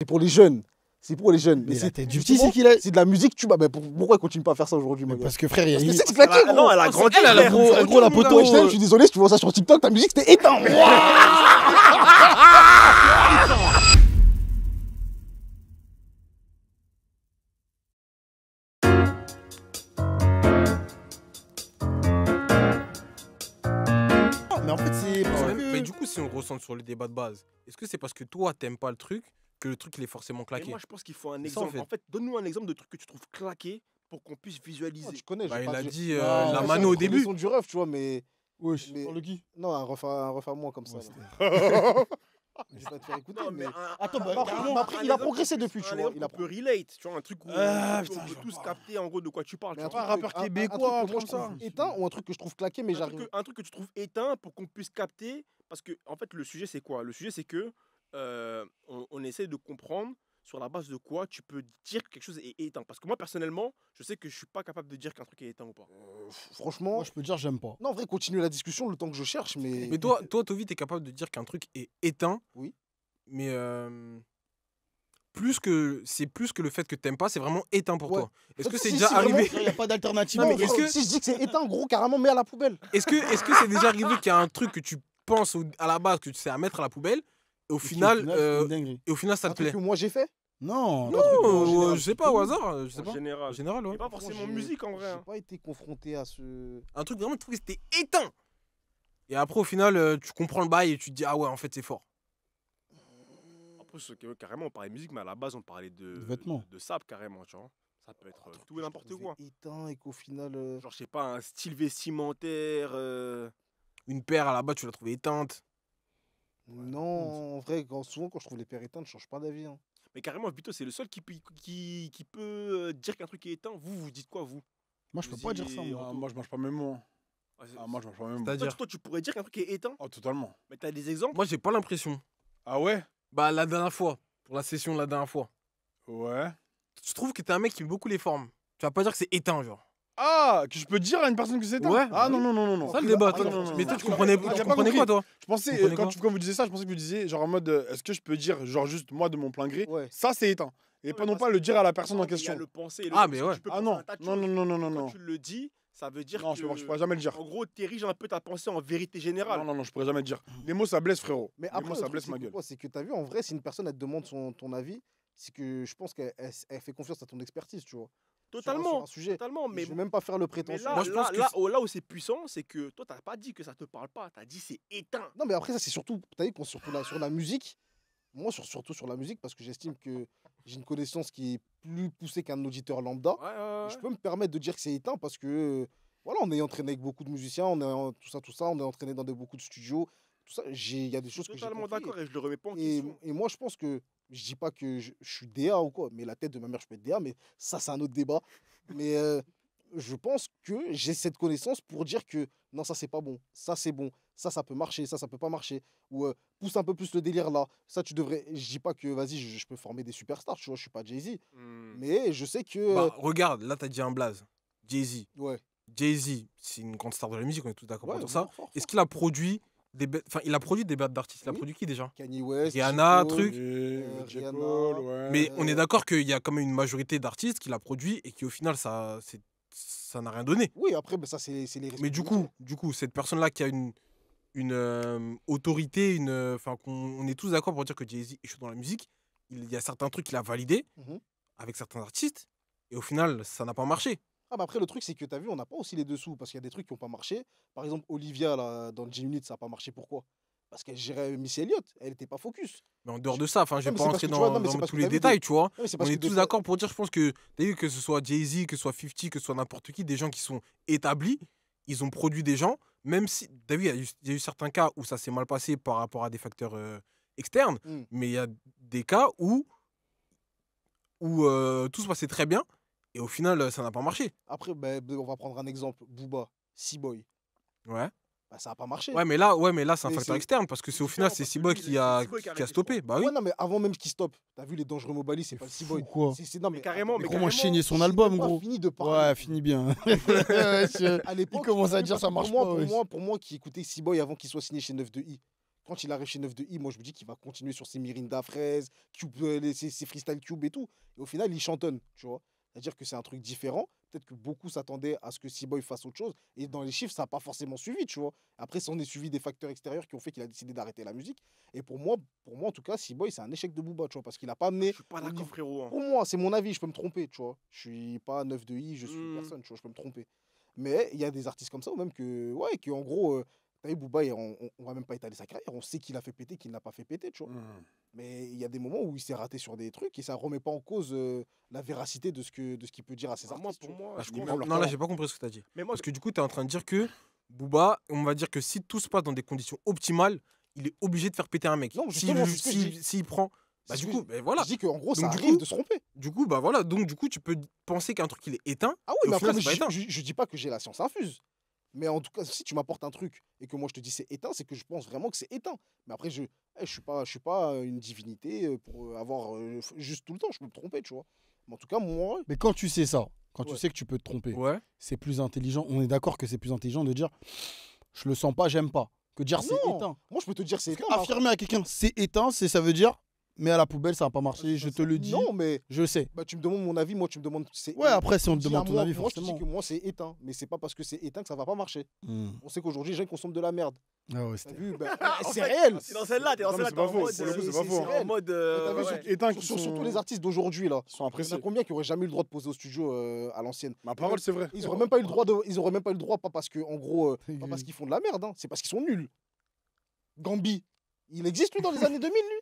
C'est pour les jeunes. C'est pour les jeunes. Mais c'est du petit, c'est qu'il a. C'est de la musique, tu vois. Pourquoi il continue pas à faire ça aujourd'hui, moi? Parce que frère, il y a c'est claqué, gros. Non, elle a grandi. Elle a gros la poteau. Je suis désolé, si tu vois ça sur TikTok, ta musique c'était éteint. Mais en fait, c'est parce que. Mais du coup, si on ressent sur le débat de base, est-ce que c'est parce que toi, t'aimes pas le truc que le truc, il est forcément Mais claqué? moi, je pense qu'il faut un C'est ça, en exemple. fait. En fait, donne-nous un exemple de truc que tu trouves claqué pour qu'on puisse visualiser. Tu connais, Bah, j'ai il pas- a j'ai- dit Non, la mais mano ça, au début. Son du ref, tu vois, mais. Wesh, Mais- le qui Non, un ref à moi comme ça. Ouais, là. Je vais pas te faire écouter, Non, mais. un- Attends, un- bah, un- mais après, un il a exemple progressé qu'on depuis, puisse- tu un vois. exemple Il a qu'on peut relate, tu vois, un truc où Ah, on putain, peut je vois tous pas. capter en gros de quoi tu parles. Mais tu un vois. un rappeur québécois, truc un que moi truc je comme trouve ça. éteint ou un truc que je trouve claqué, mais Un truc j'arrive. que- un truc que tu trouves éteint pour qu'on puisse capter. Parce que, en fait, le sujet, c'est quoi? Le sujet, c'est que on essaie de comprendre sur la base de quoi tu peux dire que quelque chose est éteint. Parce que moi, personnellement, je sais que je suis pas capable de dire qu'un truc est éteint ou pas. Franchement. Moi, je peux dire, j'aime pas. Non, en vrai, continue la discussion le temps que je cherche, mais. Mais toi, Tovi, t'es capable de dire qu'un truc est éteint. Oui. Mais c'est plus que le fait que t'aimes pas, c'est vraiment éteint pour Ouais. toi. Est-ce que Si, c'est si, déjà si, arrivé? Il n'y a pas d'alternative. Non, mais mais est-ce que- si je dis que c'est éteint, gros, carrément, mets à la poubelle. Est-ce que c'est déjà arrivé qu'il y a un truc que tu penses à la base que tu sais à mettre à la poubelle et au final, c'est une dinguerie. ça Un te truc plaît? que moi j'ai fait. Non, Non, un truc en général. je sais pas, au hasard, je sais En pas. général. En général, ouais. Et pas forcément Franchement, musique en vrai. J'ai hein. pas été confronté à ce. Un truc vraiment, tu trouves que c'était éteint. Et après, au final, tu comprends le bail et tu te dis, ah ouais, en fait, c'est fort. Après, carrément, on parlait musique, mais à la base, on parlait de vêtements. de sap carrément, tu vois. Ça peut être tout et n'importe quoi. Éteint et qu'au final. Genre, je sais pas, un style vestimentaire. Une paire, à la base, tu l'as trouvée éteinte. Non, en vrai, souvent quand je trouve les paires éteintes, je change pas d'avis. Hein. Mais carrément, Vito, c'est le seul qui peut dire qu'un truc est éteint. Vous dites quoi, vous? moi, je peux pas dire ça. Vas-y, Moi. Ah, moi, je mange pas mes mots. Ouais, Ah, moi, je mange pas mes mots. C'est-à-dire, toi, tu pourrais dire qu'un truc est éteint, Oh, totalement. mais t'as des exemples? moi, j'ai pas l'impression. Ah ouais? Bah, la dernière fois, pour la session de la dernière fois, Ouais. je trouve que t'es un mec qui aime beaucoup les formes. Tu vas pas dire que c'est éteint, genre. Ah, que je peux dire à une personne que c'est éteint? Ouais. Ah non, non, non, non, non. C'est ça le débat, ah, toi. non, non, Mais non, toi, tu non, comprenais, non, tu j'ai pas comprenais compris. quoi, toi? Je pensais, Vous comprenez quand vous disiez ça, je pensais que vous disiez, genre en mode, est-ce que je peux dire, genre juste moi de mon plein gré, Ouais. ça c'est éteint. Et Ouais, pas non parce pas le dire à la personne en Il y a question. le penser et le Ah, parce mais que ouais. tu peux Ah penser non, à un tas de non, choses. non, non, non, non, Quand non. tu le dis, ça veut dire Non, que... je pourrais jamais le dire. En gros, t'ériges un peu ta pensée en vérité générale. Non, non, non, je pourrais jamais le dire. Les mots ça blesse, frérot. Mais Les après, mots le ça truc, blesse c'est ma que gueule. quoi, c'est que t'as vu, en vrai, si une personne elle te demande ton avis, c'est que je pense qu'elle fait confiance à ton expertise, tu vois. Sur Totalement, un sujet. totalement. Mais Je vais même pas faire le Mais prétentieux. là, Moi, je pense que là où c'est puissant, c'est que toi, t'as pas dit que ça te parle pas. T'as dit c'est éteint. Non, mais après, ça, c'est surtout, t'as vu, surtout sur la musique. Moi, surtout sur la musique, parce que j'estime que j'ai une connaissance qui est plus poussée qu'un auditeur lambda. Ouais, Je peux me permettre de dire que c'est éteint parce que, voilà, on est entraîné avec beaucoup de musiciens, tout ça, on est entraîné dans beaucoup de studios. Tout ça, il y a des choses que j'ai Totalement compris. d'accord et je le remets pas en Et, question. et moi, je pense que, je dis pas que je suis DA ou quoi, mais la tête de ma mère, je peux être DA, mais ça, c'est un autre débat. Mais je pense que j'ai cette connaissance pour dire que non, ça, c'est pas bon, ça, c'est bon, ça peut marcher, ça peut pas marcher. Ou pousse un peu plus le délire là. Ça, tu devrais. Je dis pas que, vas-y, je peux former des superstars, tu vois, je suis pas Jay-Z. Mais je sais que. Bah, regarde, là, t'as dit un blaze. Jay-Z. Ouais. Jay-Z, c'est une grande star de la musique, on est tous d'accord Ouais, pour dire ça. fort, fort, Est-ce fort. qu'il a produit il a produit des battes d'artistes. Il a Oui. produit qui déjà? Kanye West, Rihanna, J. Cole, truc. J. Rihanna. Cole, ouais. Mais on est d'accord qu'il y a quand même une majorité d'artistes qu'il a produit et qui au final ça n'a rien donné. Oui, après, bah, ça, c'est les Mais du coup, cette personne-là qui a une autorité, enfin qu'on est tous d'accord pour dire que Jay-Z est chaud dans la musique, il y a certains trucs qu'il a validés Mhm. avec certains artistes et au final ça n'a pas marché. Ah bah après le truc c'est que t'as vu on n'a pas aussi les dessous parce qu'il y a des trucs qui n'ont pas marché. Par exemple Olivia là, dans G-Unit ça n'a pas marché pourquoi? Parce qu'elle gérait Missy Elliott, elle n'était pas focus. Mais en dehors de ça, enfin, je vais mais pas c'est parce rentrer que tu vois, dans, non, mais dans c'est parce tous que les t'as vu détails, tu vois. Ouais, c'est On parce est que tous des d'accord pour dire, je pense que, t'as vu, que ce soit Jay-Z, que ce soit 50, que ce soit n'importe qui, des gens qui sont établis, ils ont produit des gens, même si, t'as vu, il y a eu certains cas où ça s'est mal passé par rapport à des facteurs externes, Mm. mais il y a des cas où tout se passait très bien et au final, ça n'a pas marché. Après bah, on va prendre un exemple, Booba, C-Boy, Ouais. bah, ça n'a pas marché. Ouais, mais là, c'est un Mais facteur c'est externe parce que c'est au final, c'est différent, parce C-Boy que lui, qui a, c'est C-Boy qui a qui a arrêté, stoppé. je Bah oui. Ouais, non mais avant même qu'il stoppe, t'as vu les dangereux Mobali, c'est pas le C-Boy. Fou, quoi. Non mais carrément, mais Comment carrément, chier son j'ai album, même pas gros. fini de parler. Ouais, fini bien. À l'époque, Il commence à dire ça pour marche moi, pas. pour ouais. moi, pour moi qui écoutais C-Boy avant qu'il soit signé chez 9 de I, quand il arrive chez 9 de I, moi je me dis qu'il va continuer sur ses Mirinda fraises, Cube, ses freestyle cube et tout. Et au final, il chantonne, tu vois. C'est-à-dire que c'est un truc différent. Peut-être que beaucoup s'attendaient à ce que C-Boy fasse autre chose. Et dans les chiffres, ça n'a pas forcément suivi, tu vois. Après, ça en est suivi des facteurs extérieurs qui ont fait qu'il a décidé d'arrêter la musique. Et pour moi, en tout cas, C-Boy, c'est un échec de Booba, tu vois, parce qu'il n'a pas amené. Je suis pas d'accord, frérot. hein. Pour moi, c'est mon avis, je peux me tromper, tu vois. Je suis pas 9 de I, je suis personne, tu vois, je peux me tromper. Mais il y a des artistes comme ça, ou même que, ouais, qui en gros, t'as vu, Booba, on va même pas étaler sa carrière, on sait qu'il a fait péter, qu'il n'a pas fait péter, tu vois. Mais il y a des moments où il s'est raté sur des trucs et ça remet pas en cause la véracité de ce qu'il peut dire à ses Bah, artistes. moi, tu pour vois. moi, Ah, je mais comprends leur non, là, talent. j'ai pas compris ce que tu as dit. Mais moi, Parce que du coup, tu es en train de dire que Booba, on va dire que si tout se passe dans des conditions optimales, il est obligé de faire péter un mec. Non, S'il justement, c'est ce que je dis. s'il prend. Bah, C'est du ce coup, que ben voilà. Je dis qu'en gros, ça Donc, du arrive coup- de se tromper. Du coup, bah voilà. Donc, du coup, tu peux penser qu'un truc, il est éteint. Ah et oui, au mais final, après, c'est pas éteint. je dis pas que j'ai la science infuse. Mais en tout cas, si tu m'apportes un truc et que moi je te dis c'est éteint, c'est que je pense vraiment que c'est éteint. Mais après, je suis pas une divinité pour avoir juste tout le temps. Je peux me tromper, tu vois. Mais en tout cas, moi, Mais quand tu sais ça, quand tu Ouais. sais que tu peux te tromper, Ouais. c'est plus intelligent. On est d'accord que c'est plus intelligent de dire je le sens pas, j'aime pas. Que dire c'est Non. éteint. moi je peux te dire c'est Parce éteint. affirmer à quelqu'un c'est éteint, ça veut dire mais à la poubelle, ça va pas marcher, je te le dis, Non, mais je sais. bah, tu me demandes mon avis, moi tu me demandes c'est. Ouais, après, si on te Dis à demande ton moi, avis, moi je te dis forcément. que moi c'est éteint, mais c'est pas parce que c'est éteint que ça va pas marcher. Hmm. On sait qu'aujourd'hui les gens ils consomment de la merde. Ah ouais, T'as c'était. vu bah, En c'est fait, réel. T'es dans celle-là, t'es dans Non, mais celle-là, c'est t'es en pas faux, mode. pour le coup, c'est pas c'est faux. réel. En mode. T'as vu, ouais. Éteints qui Surtout sont- les artistes d'aujourd'hui là. sont Il y en appréciés. a combien qui auraient jamais eu le droit de poser au studio à l'ancienne? Ma parole, c'est vrai. Ils auraient même pas eu le droit ils auraient même pas eu le droit, pas parce que en gros pas parce qu'ils font de la merde, hein, c'est parce qu'ils sont nuls. Gambi, il existe lui dans les années 2000 lui?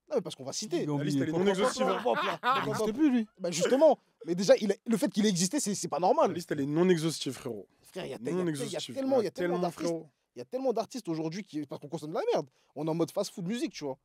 Non mais parce qu'on va citer. Gambi, La liste, elle est hop, non hop, exhaustive. hop, hop, hop, là. Il n'existe plus, lui. Bah justement, mais déjà le fait qu'il ait existé c'est pas La normal. liste, elle est non exhaustive, frérot. Frère, il y a Non il y a exhaustive. tellement d'artistes. frérot. Il y a tellement d'artistes aujourd'hui parce qu'on consomme de la merde. On est en mode fast-food musique, tu vois.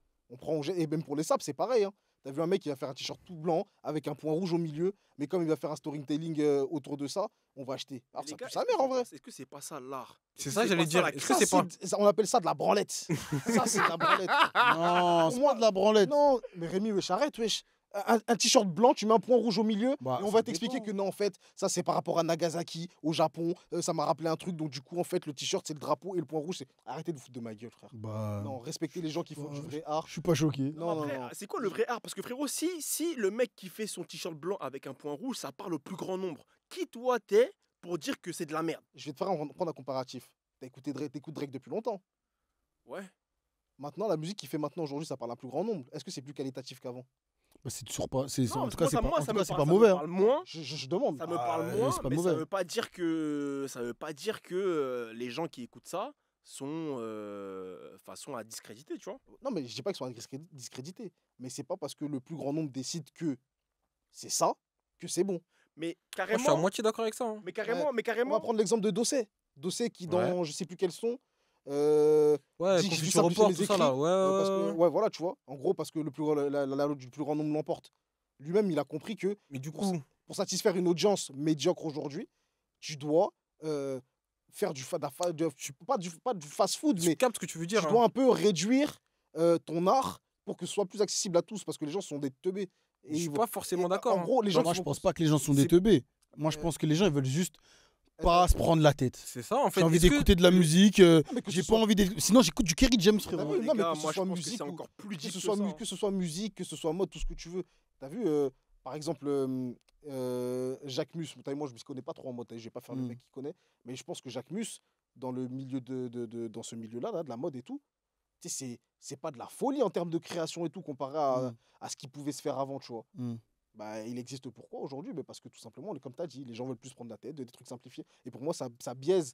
Et même pour les saps, c'est pareil. Hein. T'as vu un mec qui va faire un t-shirt tout blanc avec un point rouge au milieu, mais comme il va faire un storytelling autour de ça, on va acheter. Alors Les ça gars, pue sa mère en vrai. Est-ce que c'est pas ça l'art? C'est Est-ce ça, que j'allais pas dire. la Est-ce que création c'est pas. On appelle ça de la branlette. Ça, c'est de la branlette. Non, c'est pas de la branlette. Non, mais Rémi, wesh, arrête, wesh. Un t-shirt blanc, tu mets un point rouge au milieu, Bah, et on ça va t'expliquer dépend. que non, en fait, ça c'est par rapport à Nagasaki, au Japon, ça m'a rappelé un truc, donc du coup, en fait, le t-shirt c'est le drapeau et le point rouge c'est. Arrêtez de vous foutre de ma gueule, frère. Bah, Non, respectez les gens qui font du vrai art. je suis pas choqué. Non, non, Après, non. c'est quoi le vrai art? Parce que frérot, si le mec qui fait son t-shirt blanc avec un point rouge, ça parle au plus grand nombre, qui toi t'es pour dire que c'est de la merde? Je vais te prendre un comparatif. T'écoutes Drake depuis longtemps. Ouais. Maintenant, la musique qu'il fait maintenant aujourd'hui, ça parle à un plus grand nombre. Est-ce que c'est plus qualitatif qu'avant? Bah, c'est toujours pas. En Non, tout cas, c'est pas, moi, en ça tout me cas, c'est parle- pas ça me mauvais. hein. parle moins. Je demande. Ça me Ah, parle moins, c'est pas mais mauvais. ça veut pas dire que les gens qui écoutent ça sont à discréditer, tu vois. Non, mais je dis pas qu'ils sont discrédités. Mais c'est pas parce que le plus grand nombre décide que c'est ça que c'est bon. Mais Moi, je suis à carrément, moitié d'accord avec ça. hein. mais carrément, mais On va carrément. prendre l'exemple de Dossé. Dossé qui, dans je sais plus quel son, Ouais, dit que quand j'ai vu tu ça depuis reports, mes tout ça écrits, là. Ouais, parce ouais, que, ouais. ouais, voilà, tu vois. En gros, parce que la loi du plus grand nombre l'emporte. Lui-même, il a compris que Mais du coup, pour satisfaire une audience médiocre aujourd'hui, tu dois faire pas du fast-food, tu mais captes ce que tu veux dire. tu hein. dois un peu réduire ton art pour que ce soit plus accessible à tous, parce que les gens sont des teubés. Je suis ils vont- pas forcément et, d'accord. En hein. gros, les gens Moi, qui je vont- pense pas que les gens sont des c'est- teubés. Moi, je pense que les gens, ils veulent juste pas se prendre la tête. C'est ça, en fait. J'ai envie Est-ce que- d'écouter de la musique. mais que J'ai ce pas soit- envie d'écouter. Sinon, j'écoute du Kerry James, T'as frérot. vu, Les non, mais gars, que ce moi, je soit pense que musique c'est ou- encore plus que deep ce que soit, ça, hein. que ce soit musique, que ce soit mode, tout ce que tu veux. T'as vu, par exemple, Jacques Mus, moi je ne me connais pas trop en mode, je vais pas faire le Mm. mec qui connaît, mais je pense que Jacques Mus, dans le milieu dans ce milieu-là, là, de la mode et tout, tu sais, c'est pas de la folie en termes de création et tout comparé à ce qui pouvait se faire avant, tu vois. Mm. Bah, il existe pourquoi aujourd'hui? Parce que tout simplement, comme tu as dit, les gens veulent plus prendre la tête, des trucs simplifiés. Et pour moi, ça biaise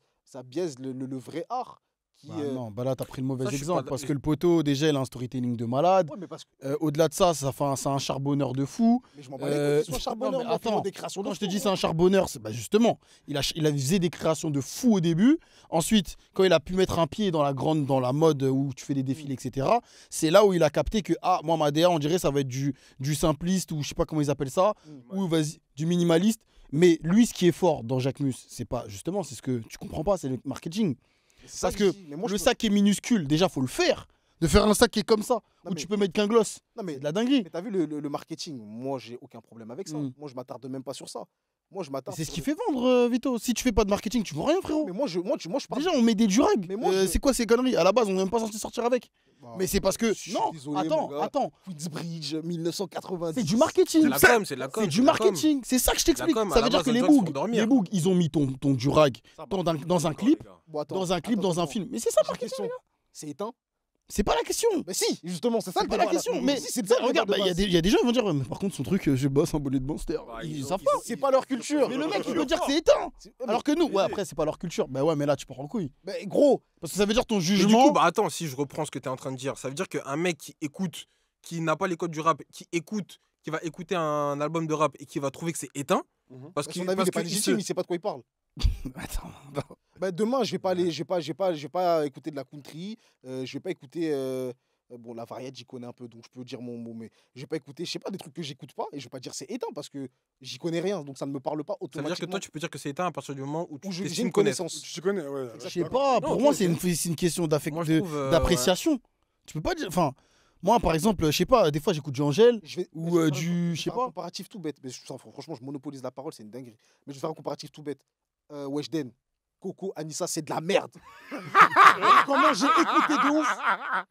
le vrai art. Qui, Bah non, bah là, t'as pris le mauvais Ça, je suis exemple. pas Parce d'ac- que le poteau, déjà, il a un storytelling de malade. Ouais, mais parce que Au-delà de ça, c'est un charbonneur de fou. mais je m'en bats les couilles qu'il soit non, charbonneur, mais moi, fais-moi attends, des créations de Quand je te fou, dis hein. c'est un charbonneur, bah justement, il a faisait des créations de fou au début. Ensuite, quand il a pu mettre un pied dans la mode où tu fais des défilés, etc., c'est là où il a capté que, moi, ma DA, on dirait ça va être du simpliste ou je sais pas comment ils appellent ça, ou vas-y, du minimaliste. Mais lui, ce qui est fort dans Jacques Mus, c'est pas, justement, c'est ce que tu comprends pas, c'est le marketing. C'est ça Parce je que dis. Mais moi, le je peux- sac est minuscule, déjà, faut le faire. De faire un sac qui est comme ça, Non, où mais- tu peux mettre qu'un gloss. Non, mais C'est de la dinguerie. Mais t'as vu le marketing, moi j'ai aucun problème avec ça. Mm. Moi je m'attarde même pas sur ça. Moi, je m'attarde. C'est ce sur qui le- fait vendre, Vito. Si tu fais pas de marketing, tu vends rien, frérot. Mais moi, je parle. Déjà, on met des durags. Mais moi, je- C'est quoi ces conneries? À la base, on n'est même pas censé sortir avec. Bah, Mais c'est parce que. je suis Non, désolé, mon gars. attends. Queensbridge, 1990. C'est du marketing. C'est la com, c'est de la com. C'est du la com. marketing. C'est ça que je t'explique. com, à Ça la veut dire base, que un les job, c'est bougs, pour dormir. les bougs, ils ont mis ton durag Ça, dans un clip, Bon, attends, dans un clip, attends, dans un attends. film. Mais c'est ça, J'ai une marketing. question. C'est éteint? C'est pas la question. Mais si, justement, c'est ça C'est le pas la débat, là. question. Mais si, c'est ça. le regarde, débat de il y a base. des gens qui vont dire, ouais, mais par contre, son truc, je bosse en bonnet de Monster. Bah, Ils ils ont- savent ils pas. ont- C'est pas leur culture. Mais le mec, il peut dire que c'est éteint. Mais Alors que nous, ouais, après, c'est pas leur culture. Bah ouais, mais là, tu pars en couille. gros, Parce que ça veut dire ton Mais du jugement. coup, bah attends, si je reprends ce que tu es en train de dire, ça veut dire qu'un mec qui écoute, qui n'a pas les codes du rap, qui va écouter un album de rap et qui va trouver que c'est éteint, parce son qu'il avis parce n'est pas qu'il légitime, se- il sait pas de quoi il parle. Attends. Bah, demain, je vais pas aller, je vais pas écouter de la country, je vais pas écouter bon, la variété, j'y connais un peu, donc je peux dire mon mot, mais je vais pas écouter, je sais pas, des trucs que j'écoute pas, et je vais pas dire c'est éteint parce que j'y connais rien, donc ça ne me parle pas Ça veut dire que automatiquement. toi, tu peux dire que c'est éteint à partir du moment où tu Où j'ai t'estimes une connaître. connaissance. Tu connais, ouais. Je sais pas, Non, pour ok, moi, ok. c'est une question Moi, je trouve, d'appréciation. Tu peux pas dire. Enfin, moi, par exemple, je sais pas, des fois, j'écoute du Angèle. Je vais, Ou, je vais du- faire je sais un pas. comparatif tout bête, mais franchement, je monopolise la parole, c'est une dinguerie. Mais je vais faire un comparatif tout bête. Weshden, Coco, Anissa, c'est de la merde. Comment j'ai écouté de ouf.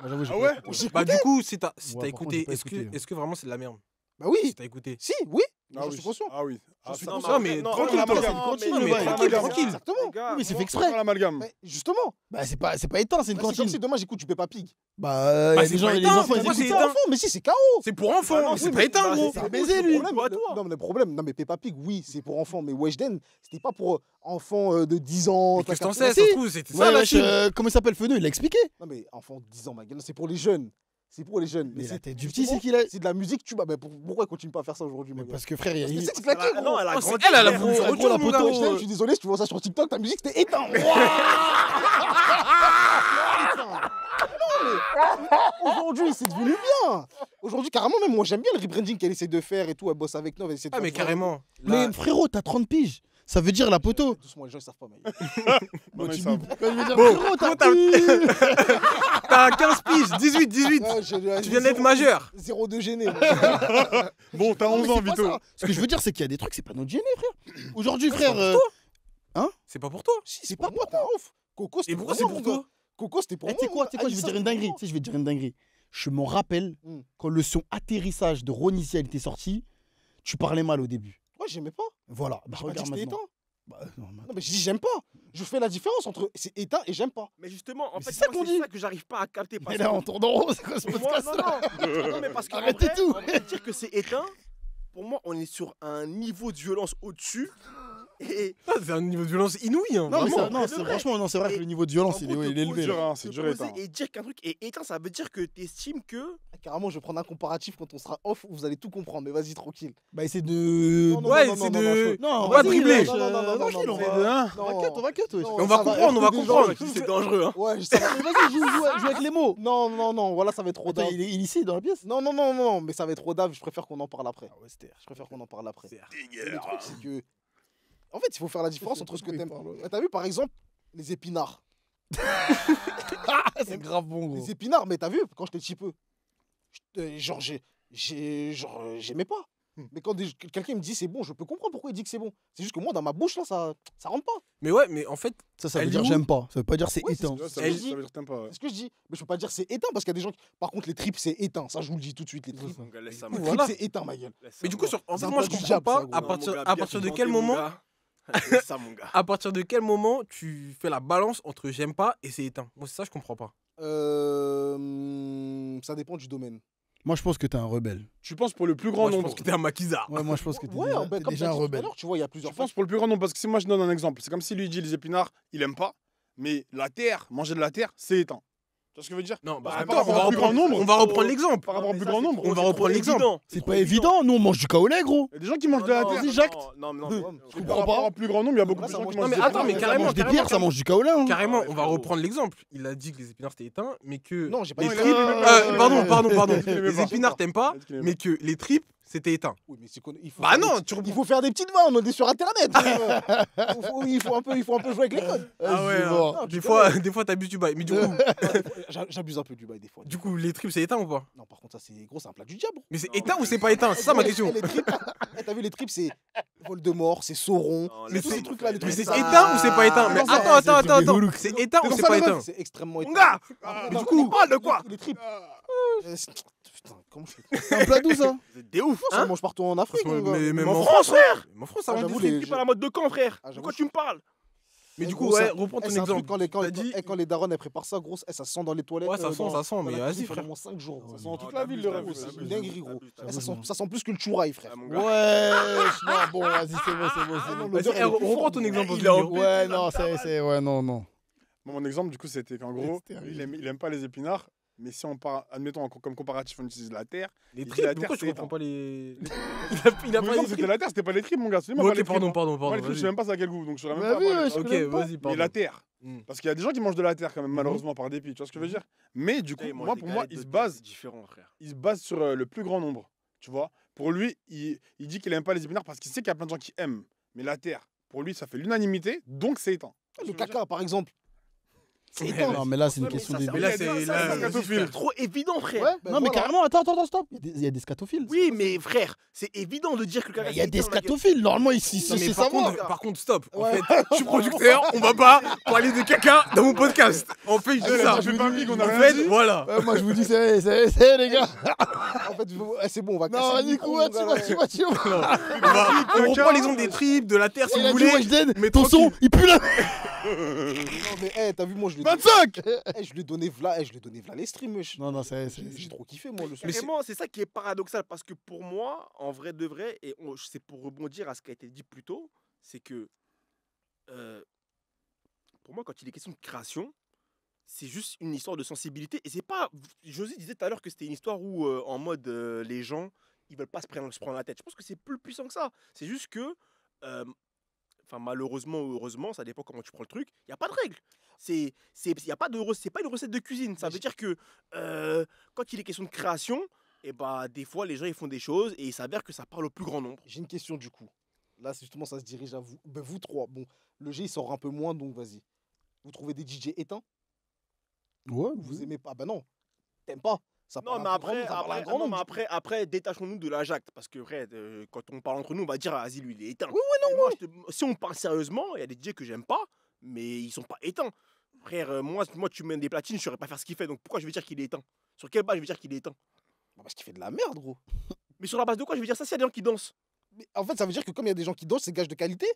J'avoue, j'ai Ah pas ouais écouté. J'ai Bah écouté. du coup, si t'as Ouais, par contre, écouté, j'ai pas est-ce que, écouté. est-ce que vraiment c'est de la merde? Bah oui. Si t'as écouté. Si, oui. Ah J'en oui. suis conscient. Ah oui. J'en suis Non, conscient. Non, mais tranquille, l'amalgame. c'est une cantine, Non, mais ouais, tranquille, l'amalgame. tranquille. Exactement. Oui, mais c'est fait Prends exprès. l'amalgame. Mais justement, Bah, c'est pas éteint, c'est une bah, c'est comme cantine. si demain j'écoute du Peppa Pig. Bah, y a c'est des gens, pas les éteint, enfants, ils pourquoi écoutent c'est ça. éteint Enfant, mais si, c'est KO. C'est pour enfants, non, mais c'est oui, pas mais éteint, bah, gros. c'est un baiser, lui. Non, mais le problème, non, mais Peppa Pig, oui, c'est pour enfants, mais Weshden, c'était pas pour enfants de 10 ans. Mais qu'est-ce que t'en toi, sais, ça Si. se trouve, c'était ça Ouais, la wesh, cible. comment il s'appelle Feneux, il l'a expliqué. Non, mais enfants de 10 ans, ma gueule, c'est pour les jeunes. C'est pour les jeunes. Mais c'est la tête du justement, petit, c'est qu'il a. C'est de la musique, tu vois. Mais pourquoi il continue pas à faire ça aujourd'hui, ma Mais gueule? parce que frère, il y a. Parce que c'est Elle claqué, a- gros. non, elle a Oh, c'est grandi. elle a frère. voulu faire autre chose, la mon poteau, gars. Weshden, je suis désolé, si tu vois ça sur TikTok, ta musique c'était éteint. Aujourd'hui, c'est devenu bien. Aujourd'hui, carrément, même moi, j'aime bien le rebranding qu'elle essaie de faire et tout. Elle bosse avec nous, elle essaie de Ah, faire mais du vrai. carrément. Mais Là, frérot, t'as 30 piges. Ça veut dire la poteau. Doucement, les gens, ils savent pas, mec. Non, tu ils savent. Quand je veux dire, Bon, frérot, t'as t'as 15 piges, 18. Ouais, Tu viens d'être majeur. 0,2 gêné. Bon, t'as Non, 11 mais ans, c'est pas Vito. ça. Ce que je veux dire, c'est qu'il y a des trucs, c'est pas notre gêné, frère. Aujourd'hui, Ah, frère. C'est pas pour toi. Si, c'est pas moi, t'es un ouf. Coco, c'était Et pourquoi c'est pour mon toi gars. Coco, c'était pour Eh, moi. tu sais quoi, mon tu sais gars. quoi, je vais Anissa, dire une c'était dinguerie. pour Tu sais, je vais te dire une dinguerie. Je m'en rappelle Mm. quand le son Atterrissage de Ronisia était sorti, tu parlais mal au début. moi. Ouais, j'aimais pas. Voilà, bah, J'ai pas dit regarde que c'était maintenant. éteint. Bah, non, mais Non, mais je dis j'aime pas. Je fais la différence entre c'est éteint et j'aime pas. Mais justement, en Mais fait, c'est ça moi, qu'on c'est dit. ça que j'arrive pas à capter. Mais Parce là, que on tourne en rond, c'est quoi ce pour moi, podcast là non, mais parce que Arrêtez tout. en vrai, dire que c'est éteint, pour moi, on est sur un niveau de violence au-dessus. Et Ah, c'est un niveau de violence inouï. Hein, Non, mais vraiment. ça, non, Mais c'est de vrai. franchement, non, c'est vrai que Et le niveau de violence, en il gros, est te élevé. dur, là. hein, c'est te dur poser éteint. et dire qu'un truc est éteint, ça veut dire que tu estimes que. Ah, carrément, je vais prendre un comparatif quand on sera off, vous allez tout comprendre. Mais vas-y, tranquille. Bah, essaie de. Non, non, Ouais, non, c'est non, de. non, Non, On va vas-y, dribbler. wesh, Non, non, non, non, tranquille, non, on non, va. non. On va cut, on va cut, wesh. Non, On va ça comprendre, on va RTD, comprendre. genre, C'est dangereux, hein. Ouais, ça va. Mais vas-y, joue avec les mots. Non, non, non, voilà, ça va être trop Attends, dave. il est ici dans la pièce. Non, non, non, non, mais ça va être trop dave. Je préfère qu'on en parle après. ouais, c'était. Je préfère qu'on en parle après. C'est Mais le truc, c'est que. En fait, il faut faire la différence entre ce que t'aimes. T'as vu, par exemple, les épinards. C'est grave bon, gros. Les épinards, mais t'as vu, quand j'étais petit peu, genre, j'aimais pas. Mais quand quelqu'un me dit c'est bon, je peux comprendre pourquoi il dit que c'est bon. C'est juste que moi, dans ma bouche, là, ça rentre pas. Mais ouais, mais en fait, Ça veut Elle dire est où j'aime pas. Ça veut pas dire c'est Ouais, c'est éteint. ce que- Ça Elle veut dit- ça veut dire que t'aimes pas. Ouais. C'est ce que je dis. Mais je peux pas dire c'est éteint parce qu'il y a des gens qui. Par contre, les tripes, c'est éteint. Ça, je vous le dis tout de suite, les tripes. Mon gars, laisse ça, Les mon tripes, Voilà. c'est éteint, ma gueule. Laisse ça, mais du mon coup, gars. en fait, C'est moi, un je peu du comprends diable, pas ça, à gros. Non, mon partir, gars, à bien partir de tenté, quel mon moment, gars. Laisse ça, mon gars. à partir de quel moment tu fais la balance entre j'aime pas et c'est éteint. Moi, c'est ça, je comprends pas. Ça dépend du domaine. Moi, je pense que t'es un rebelle. Tu penses pour le plus grand Moi, je nombre. pense que t'es un maquisard. Ouais, moi, je pense que t'es Ouais, déjà, ben, t'es comme déjà t'as un dit tout à rebelle. l'heure, tu vois, il y a Je plusieurs pense pour le plus grand nombre parce que si moi je donne un exemple, c'est comme si lui dit les épinards, il aime pas, mais la terre, manger de la terre, c'est éteint. Tu vois ce que je veux dire? Non, bah Parce que attends, par rapport on va au plus grand reprendre, nombre, on va reprendre l'exemple. Par rapport au Mais plus ça, grand c'est nombre, trop- on va c'est reprendre trop l'exemple. évident. C'est trop pas évident. Nous, on mange du kaolais, gros. il y a des gens qui mangent de la Non, terre. Vas-y, Jacques. Non, non, Deux. non. Je Par comprends rapport pas. au plus grand nombre, il y a beaucoup Là, plus ça de gens mange- qui Non, mangent mais des attends, épinards. mais On carrément, mange des carrément, pierres, ça mange du kaolais. hein. Carrément, ouais, on va frérot. reprendre l'exemple. Il a dit que les épinards c'était éteint, mais que Non, j'ai pas les dit il a tripes. dit- Pardon. Il aimait Les pas. épinards t'aimes pas, Il a dit qu'il aimait mais que les tripes c'était éteint. Oui, mais c'est qu'on- il faut Bah faire non, des- tu il faut faire des petites vannes, on est sur internet. il faut un peu jouer avec les codes. Ah ouais, bon. Non, tu des fois t'abuses du bail. Mais du coup, J'abuse un peu du bail des fois. du coup, les tripes c'est éteint ou pas? Non, par contre, ça c'est gros, c'est un plat du diable. Mais c'est éteint ou c'est pas éteint? C'est ça ma question. Les tripes, t'as vu les tripes, c'est Voldemort, c'est Sauron. Non, C'est laisse tous ces tomber, trucs-là, les laisse Mais trucs c'est tomber. éteint ou c'est pas éteint? Mais Non, ça, attends, c'est le truc de attends. Hulk. C'est éteint ou Dans c'est ça, pas les meufs, éteint? C'est extrêmement Mon éteint. gars Ah, mais non, du coup, on parle de quoi? Les tripes. Putain, comment je fais? C'est un plat doux, ça. Vous êtes des ouf, Ça hein? mange partout en Afrique. Mais mon gars. même en en France, frère! Mais en France, ça Ah, mange j'avoue, des les- C'est pas la mode de camp, frère. Ah, De j'avoue, quoi je- tu me parles? Mais du gros, coup, ouais, ça- reprends ton c'est un truc exemple. quand les, T'as dit- quand les darons elles préparent ça, gros, ça sent dans les toilettes. Ouais, ça sent, dans mais la vas-y, cuisine frère. pendant 5 jours. Ça sent dans dans toute toute la la ville, ville, le gros. rêve, C'est t'abuses, une dinguerie, gros. J'avoue, Ça sent plus que le chouraï, frère. Ah, mon gars. Ouais, non, bon, vas-y, c'est bon, c'est bon. Ah, c'est non, bon. l'odeur, Vas-y, elle est plus reprends forte, ton gros. exemple. Il est en Antonio. Ouais, non, ouais, non. Moi, mon exemple, du coup, c'était qu'en gros, C'est terrible. il aime pas les épinards. Mais si on part, admettons, comme comparatif, on utilise la terre. Les Il dit tripes, la pourquoi terre, tu c'est reprends pas les. Il a Mon pas exemple, les c'était tripes. la terre, c'était pas les tripes, mon gars. C'est même pas Ok, les pardon, tripes. pardon, Moi, les pardon. tripes, je sais même pas ça a quel goût. Donc, je saurais même Bah pas. oui, parler. ouais, je Ok, connais pas. vas-y, Mais pardon. la terre. Hmm. Parce qu'il y a des gens qui mangent de la terre quand même, Mhm. malheureusement, par dépit. Tu vois ce que je veux dire? Mais du coup, Putain, il mange moi, des pour moi, galettes il de se terre, base c'est différent, frère. il se base sur le plus grand nombre. Tu vois? Pour lui, il dit qu'il aime pas les épinards parce qu'il sait qu'il y a plein de gens qui aiment. Mais la terre, pour lui, ça fait l'unanimité, donc c'est éteint. Le caca, par exemple. C'est Ouais, éteint. Non, mais là, c'est une Ouais, mais question ça, des. ça, Mais là, ça, c'est- ça, là, ça, vas-y, scatophile. c'est trop évident, frère. Ouais, Non, mais carrément, attends, stop. Il y a des scatophiles. Oui, mais frère, c'est évident de dire que le caca. Il y a c'est des éteint, ma gueule. scatophiles. Normalement, ici, Non, mais c'est par savoir. contre, stop. En Ouais. fait, je suis producteur, on va pas parler de caca dans mon podcast. On fait juste Ouais, ça. moi, je vous dis, on En a rien fait, dit. voilà. Ouais, moi, je vous dis, c'est les gars. En fait, c'est bon, on va Non, casser le vas-y, micro, coup, mon tu gars, vas. On reprend l'exemple des tripes, de la terre, si Il vous a dit, voulez. Weshden, mais ton son, tranquille. il pue la. Non, mais t'as vu, moi, je lui ai 25 je lui ai donné v'là les streams, wesh. Non, J'ai trop kiffé, moi, le son. Carrément, c'est ça qui est paradoxal parce que pour moi, en vrai de vrai, et c'est pour rebondir à ce qui a été dit plus tôt, c'est que pour moi, quand il est question de création, c'est juste une histoire de sensibilité. Et c'est pas. José disait tout à l'heure que c'était une histoire où, en mode, les gens, ils veulent pas se prendre la tête. Je pense que c'est plus puissant que ça. C'est juste que, enfin, malheureusement ou heureusement, ça dépend comment tu prends le truc, il n'y a pas de règle. C'est pas une recette de cuisine. Ça veut dire que quand il est question de création, et bah, des fois, les gens ils font des choses et il s'avère que ça parle au plus grand nombre. J'ai une question, du coup. Là, justement, ça se dirige à vous. Ben, vous trois. Bon, le G, il sort un peu moins, donc vas-y. Vous trouvez des DJ éteints? Ouais, Vous aimez pas? Bah non. T'aimes pas? Ça Non, parle mais à un grand nombre, ça parle à un grand nombre, du coup. après, détachons-nous de la jacte. Parce que, vrai, quand on parle entre nous, on va dire, vas-y, lui, il est éteint. Oui, Et moi, si on parle sérieusement, il y a des DJ que j'aime pas, mais ils sont pas éteints. Frère, moi, tu mets des platines, je saurais pas faire ce qu'il fait. Donc pourquoi je vais dire qu'il est éteint? Sur quelle base je vais dire qu'il est éteint? Bah, parce qu'il fait de la merde, gros. Mais sur la base de quoi je vais dire ça s'il y a des gens qui dansent? Mais en fait, ça veut dire que comme il y a des gens qui dansent, c'est gage de qualité.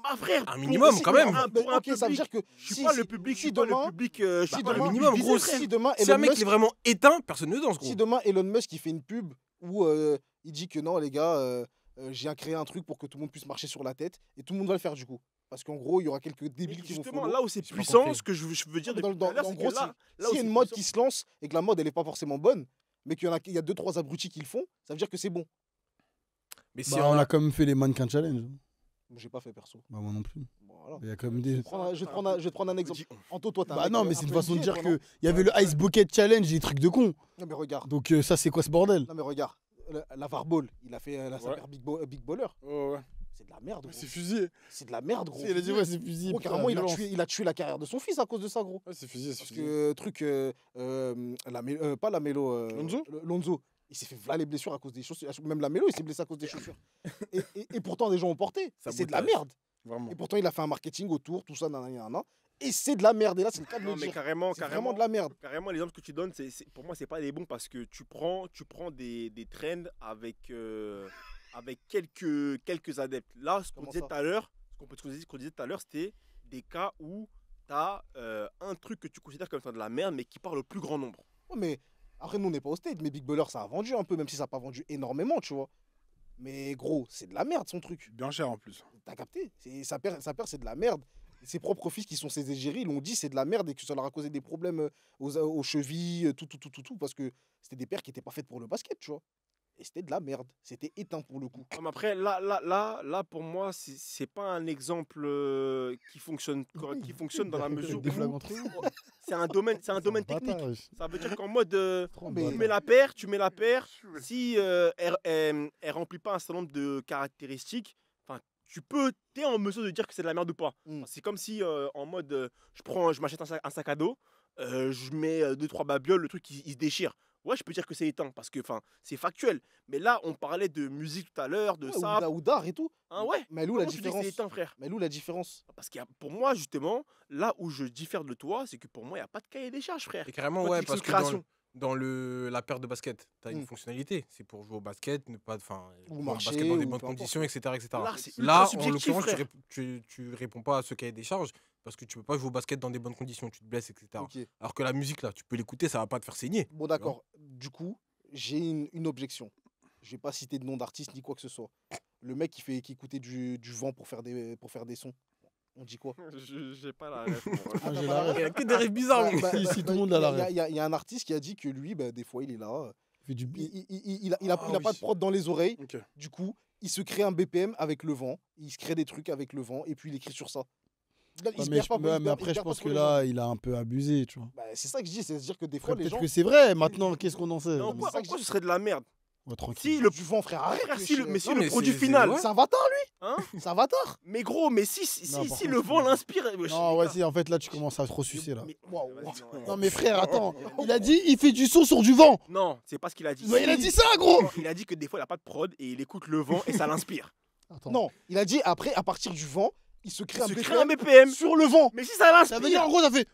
Bah, frère, Un pour- minimum, si- quand même. pour un Ok, ça veut public, dire que je suis si- pas si- le public, je si suis pas demain- le public, je suis si pas le demain- public minimum, visé, gros, frère. si demain Si Elon un mec il est Musk, vraiment éteint, personne ne danse, gros. si demain Elon Musk il fait une pub où il dit que non, les gars, j'ai créé un truc pour que tout le monde puisse marcher sur la tête et tout le monde va le faire du coup. Parce qu'en gros, il y aura quelques Mais débiles qui vont justement, follow. là où c'est J'ai pas puissant, compris. ce que je veux dire Dans- depuis dans- tout à l'heure, en c'est gros, que là où S'il y a c'est une mode puissant- qui se lance et que la mode elle est pas forcément bonne, mais qu'il y a 2-3 abrutis qui le font, ça veut dire que c'est bon. Mais si Bah, on a quand même fait les mannequins challenge. J'ai pas fait perso. Bah, moi non plus. Bon, voilà. Il y a quand même Je vais des. te prendre un exemple. Anto, toi, t'as un Bah mec, non, mais un c'est une peu façon de NBA, dire toi, non que il y avait le Ice Bucket Challenge, des trucs de con. Non, mais regarde. Donc ça, c'est quoi ce bordel? Non, mais regarde. La Varball, il a fait sa Ouais. paire Big Baller. Ouais. C'est de la merde, gros. C'est fusillé. C'est de la merde, gros. Si, il a dit, ouais, c'est fusil. Gros, carrément, il a tué la carrière de son fils à cause de ça, gros. Ouais, c'est fusillé, c'est Parce fusillé. que, pas la mélo. Lonzo Lonzo. Il s'est fait voilà les blessures à cause des chaussures. Même la mélo, il s'est blessé à cause des chaussures. et pourtant, des gens ont porté. Et c'est de la Sabotage. merde. Vraiment. Et pourtant, il a fait un marketing autour, tout ça, nanana. Et c'est de la merde. Et là, c'est le cas de Non, le mais dire. carrément, C'est vraiment de la merde. carrément, l'exemple que tu donnes, pour moi, c'est pas des bons parce que tu prends des trends avec quelques adeptes. Là, ce qu'on Comment disait ça tout à l'heure, ce qu'on disait tout à l'heure, c'était des cas où tu as un truc que tu considères comme étant de la merde, mais qui parle au plus grand nombre. Ouais, mais après, nous, on n'est pas au state. Mais Big Baller, ça a vendu un peu, même si ça n'a pas vendu énormément, tu vois. Mais gros, c'est de la merde, son truc. Bien cher en plus. T'as capté? Sa père, c'est de la merde. Ses propres fils qui sont ses égéries l'ont dit, c'est de la merde et que ça leur a causé des problèmes aux chevilles, tout, parce que c'était des pères qui n'étaient pas faites pour le basket, tu vois. Et c'était de la merde. C'était éteint pour le coup. Non, mais après, là, pour moi, c'est pas un exemple qui fonctionne dans la mesure Des flags où entre eux. c'est un domaine technique. Bâtard, wesh. Ça veut dire qu'en mode, Trop mais- bâtard. tu mets la paire. Si elle remplit pas un certain nombre de caractéristiques, enfin, t'es en mesure de dire que c'est de la merde ou pas. Mm. C'est comme si en mode, je m'achète un sac à dos, je mets 2-3 babioles, le truc il se déchire. ouais, je peux dire que c'est éteint parce que c'est factuel. Mais là, on parlait de musique tout à l'heure, de Ouais, ça. ou d'art et tout. Hein, ouais. Mais elle est où la Comment tu dis que différence? c'est éteint, frère? Mais elle est où la différence? Parce que pour moi, justement, là où je diffère de toi, c'est que pour moi, il n'y a pas de cahier des charges, frère. Et carrément, Toi, tu ouais, dis que parce c'est que une création. dans la paire de basket, tu as une Mm. fonctionnalité. C'est pour jouer au basket, ne pas, enfin, Ou jouer au marcher, basket dans des ou bonnes peu importe. conditions, etc. Là, c'est Là, ultra en subjectif, l'occurrence, frère. tu réponds pas à ce cahier des charges parce que tu peux pas jouer au basket dans des bonnes conditions, tu te blesses, etc. Ok. Alors que la musique, là, tu peux l'écouter, ça va pas te faire saigner. Bon, d'accord. Du coup, j'ai une objection. Je vais pas citer de nom d'artiste ni quoi que ce soit. Le mec qui écoutait du vent pour faire des sons. On dit quoi? J'ai pas la ref, moi. Ah, j'ai la ref. Il y a que des rêves bizarres. Bah, mon bah, gars. Si, tout le monde a la ref. Il y a un artiste qui a dit que lui, bah, des fois, il est là. Il fait du beat. Il a oui. pas de prod dans les oreilles. Ok. Du coup, il se crée un BPM avec le vent. Il se crée des trucs avec le vent. Et puis, il écrit sur ça. Il Ouais, se mais perd pas- il se mais perd- il après, se je perd pas pense trop que les là, gens. il a un peu abusé, tu vois. Bah, c'est ça que je dis. C'est-à-dire que des fois, Après, les peut-être gens. que c'est vrai. Maintenant, qu'est-ce qu'on en sait? Mais en quoi ce serait de la merde? Ouais, tranquille. Si le Du vent, frère, arrête. frère, le si le, chien. mais si Non, le mais produit c'est- final, ouais. C'est un Avatar, lui. hein? C'est Avatar. Mais gros, mais si Non, par si contre, le vent l'inspire. Non, ouais, si, en fait, là, tu commences à trop sucer, là. Mais- Waouh. Vas-y, non, Non, mais frère, attends. Il a dit, il fait du son sur du vent. Non, c'est pas ce qu'il a dit. Mais il a Si. dit ça, gros. Non, il a dit que des fois, il a pas de prod et il écoute le vent et ça l'inspire. Attends. Non, il a dit après, à partir du vent, il se crée Il un se BPM crée un BPM. sur le vent. Mais si ça l'inspire. Ça veut dire, en gros, ça fait.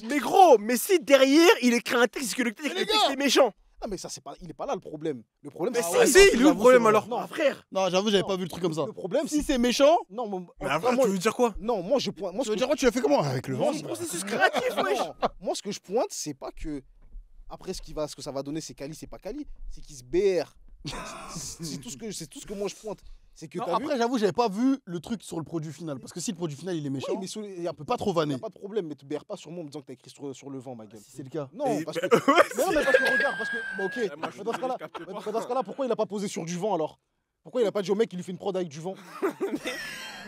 Mais gros, mais si derrière, il écrit un texte, que le texte, Mais les le texte gars. est méchant. Ah mais ça c'est pas, il est pas là le problème. Le problème Mais c'est si, ça, il est où le problème, alors? Non, frère. Non, j'avoue, j'avais Non. pas vu le truc comme ça. Le problème Si c'est c'est méchant, non, Mais moi, après, tu veux dire quoi? non, moi je pointe, moi tu veux dire quoi? Tu l'as fait comment? Avec le vent. C'est processus créatif, wesh. moi ce que je pointe c'est pas que après ce que ça va donner c'est quali, c'est pas quali, c'est qu'il se BR. C'est tout ce que moi je pointe. C'est que Non, t'as vu. après, j'avoue, j'avais pas vu le truc sur le produit final. Parce que si le produit final il est méchant, Oui, mais il y a on peut pas trop y vanner. a pas de problème, mais tu BR pas sur moi en me disant que t'as écrit sur le vent, ma gueule. Si c'est le cas. Non, Et- parce que Ouais, mais non, mais parce que regarde, parce que bon, ok. moi, je suis Mais dans ce désolé, cas-là, je capte mais pas. dans ce cas-là, pourquoi il a pas posé sur du vent alors? Pourquoi il a pas dit au mec qu'il lui fait une prod avec du vent?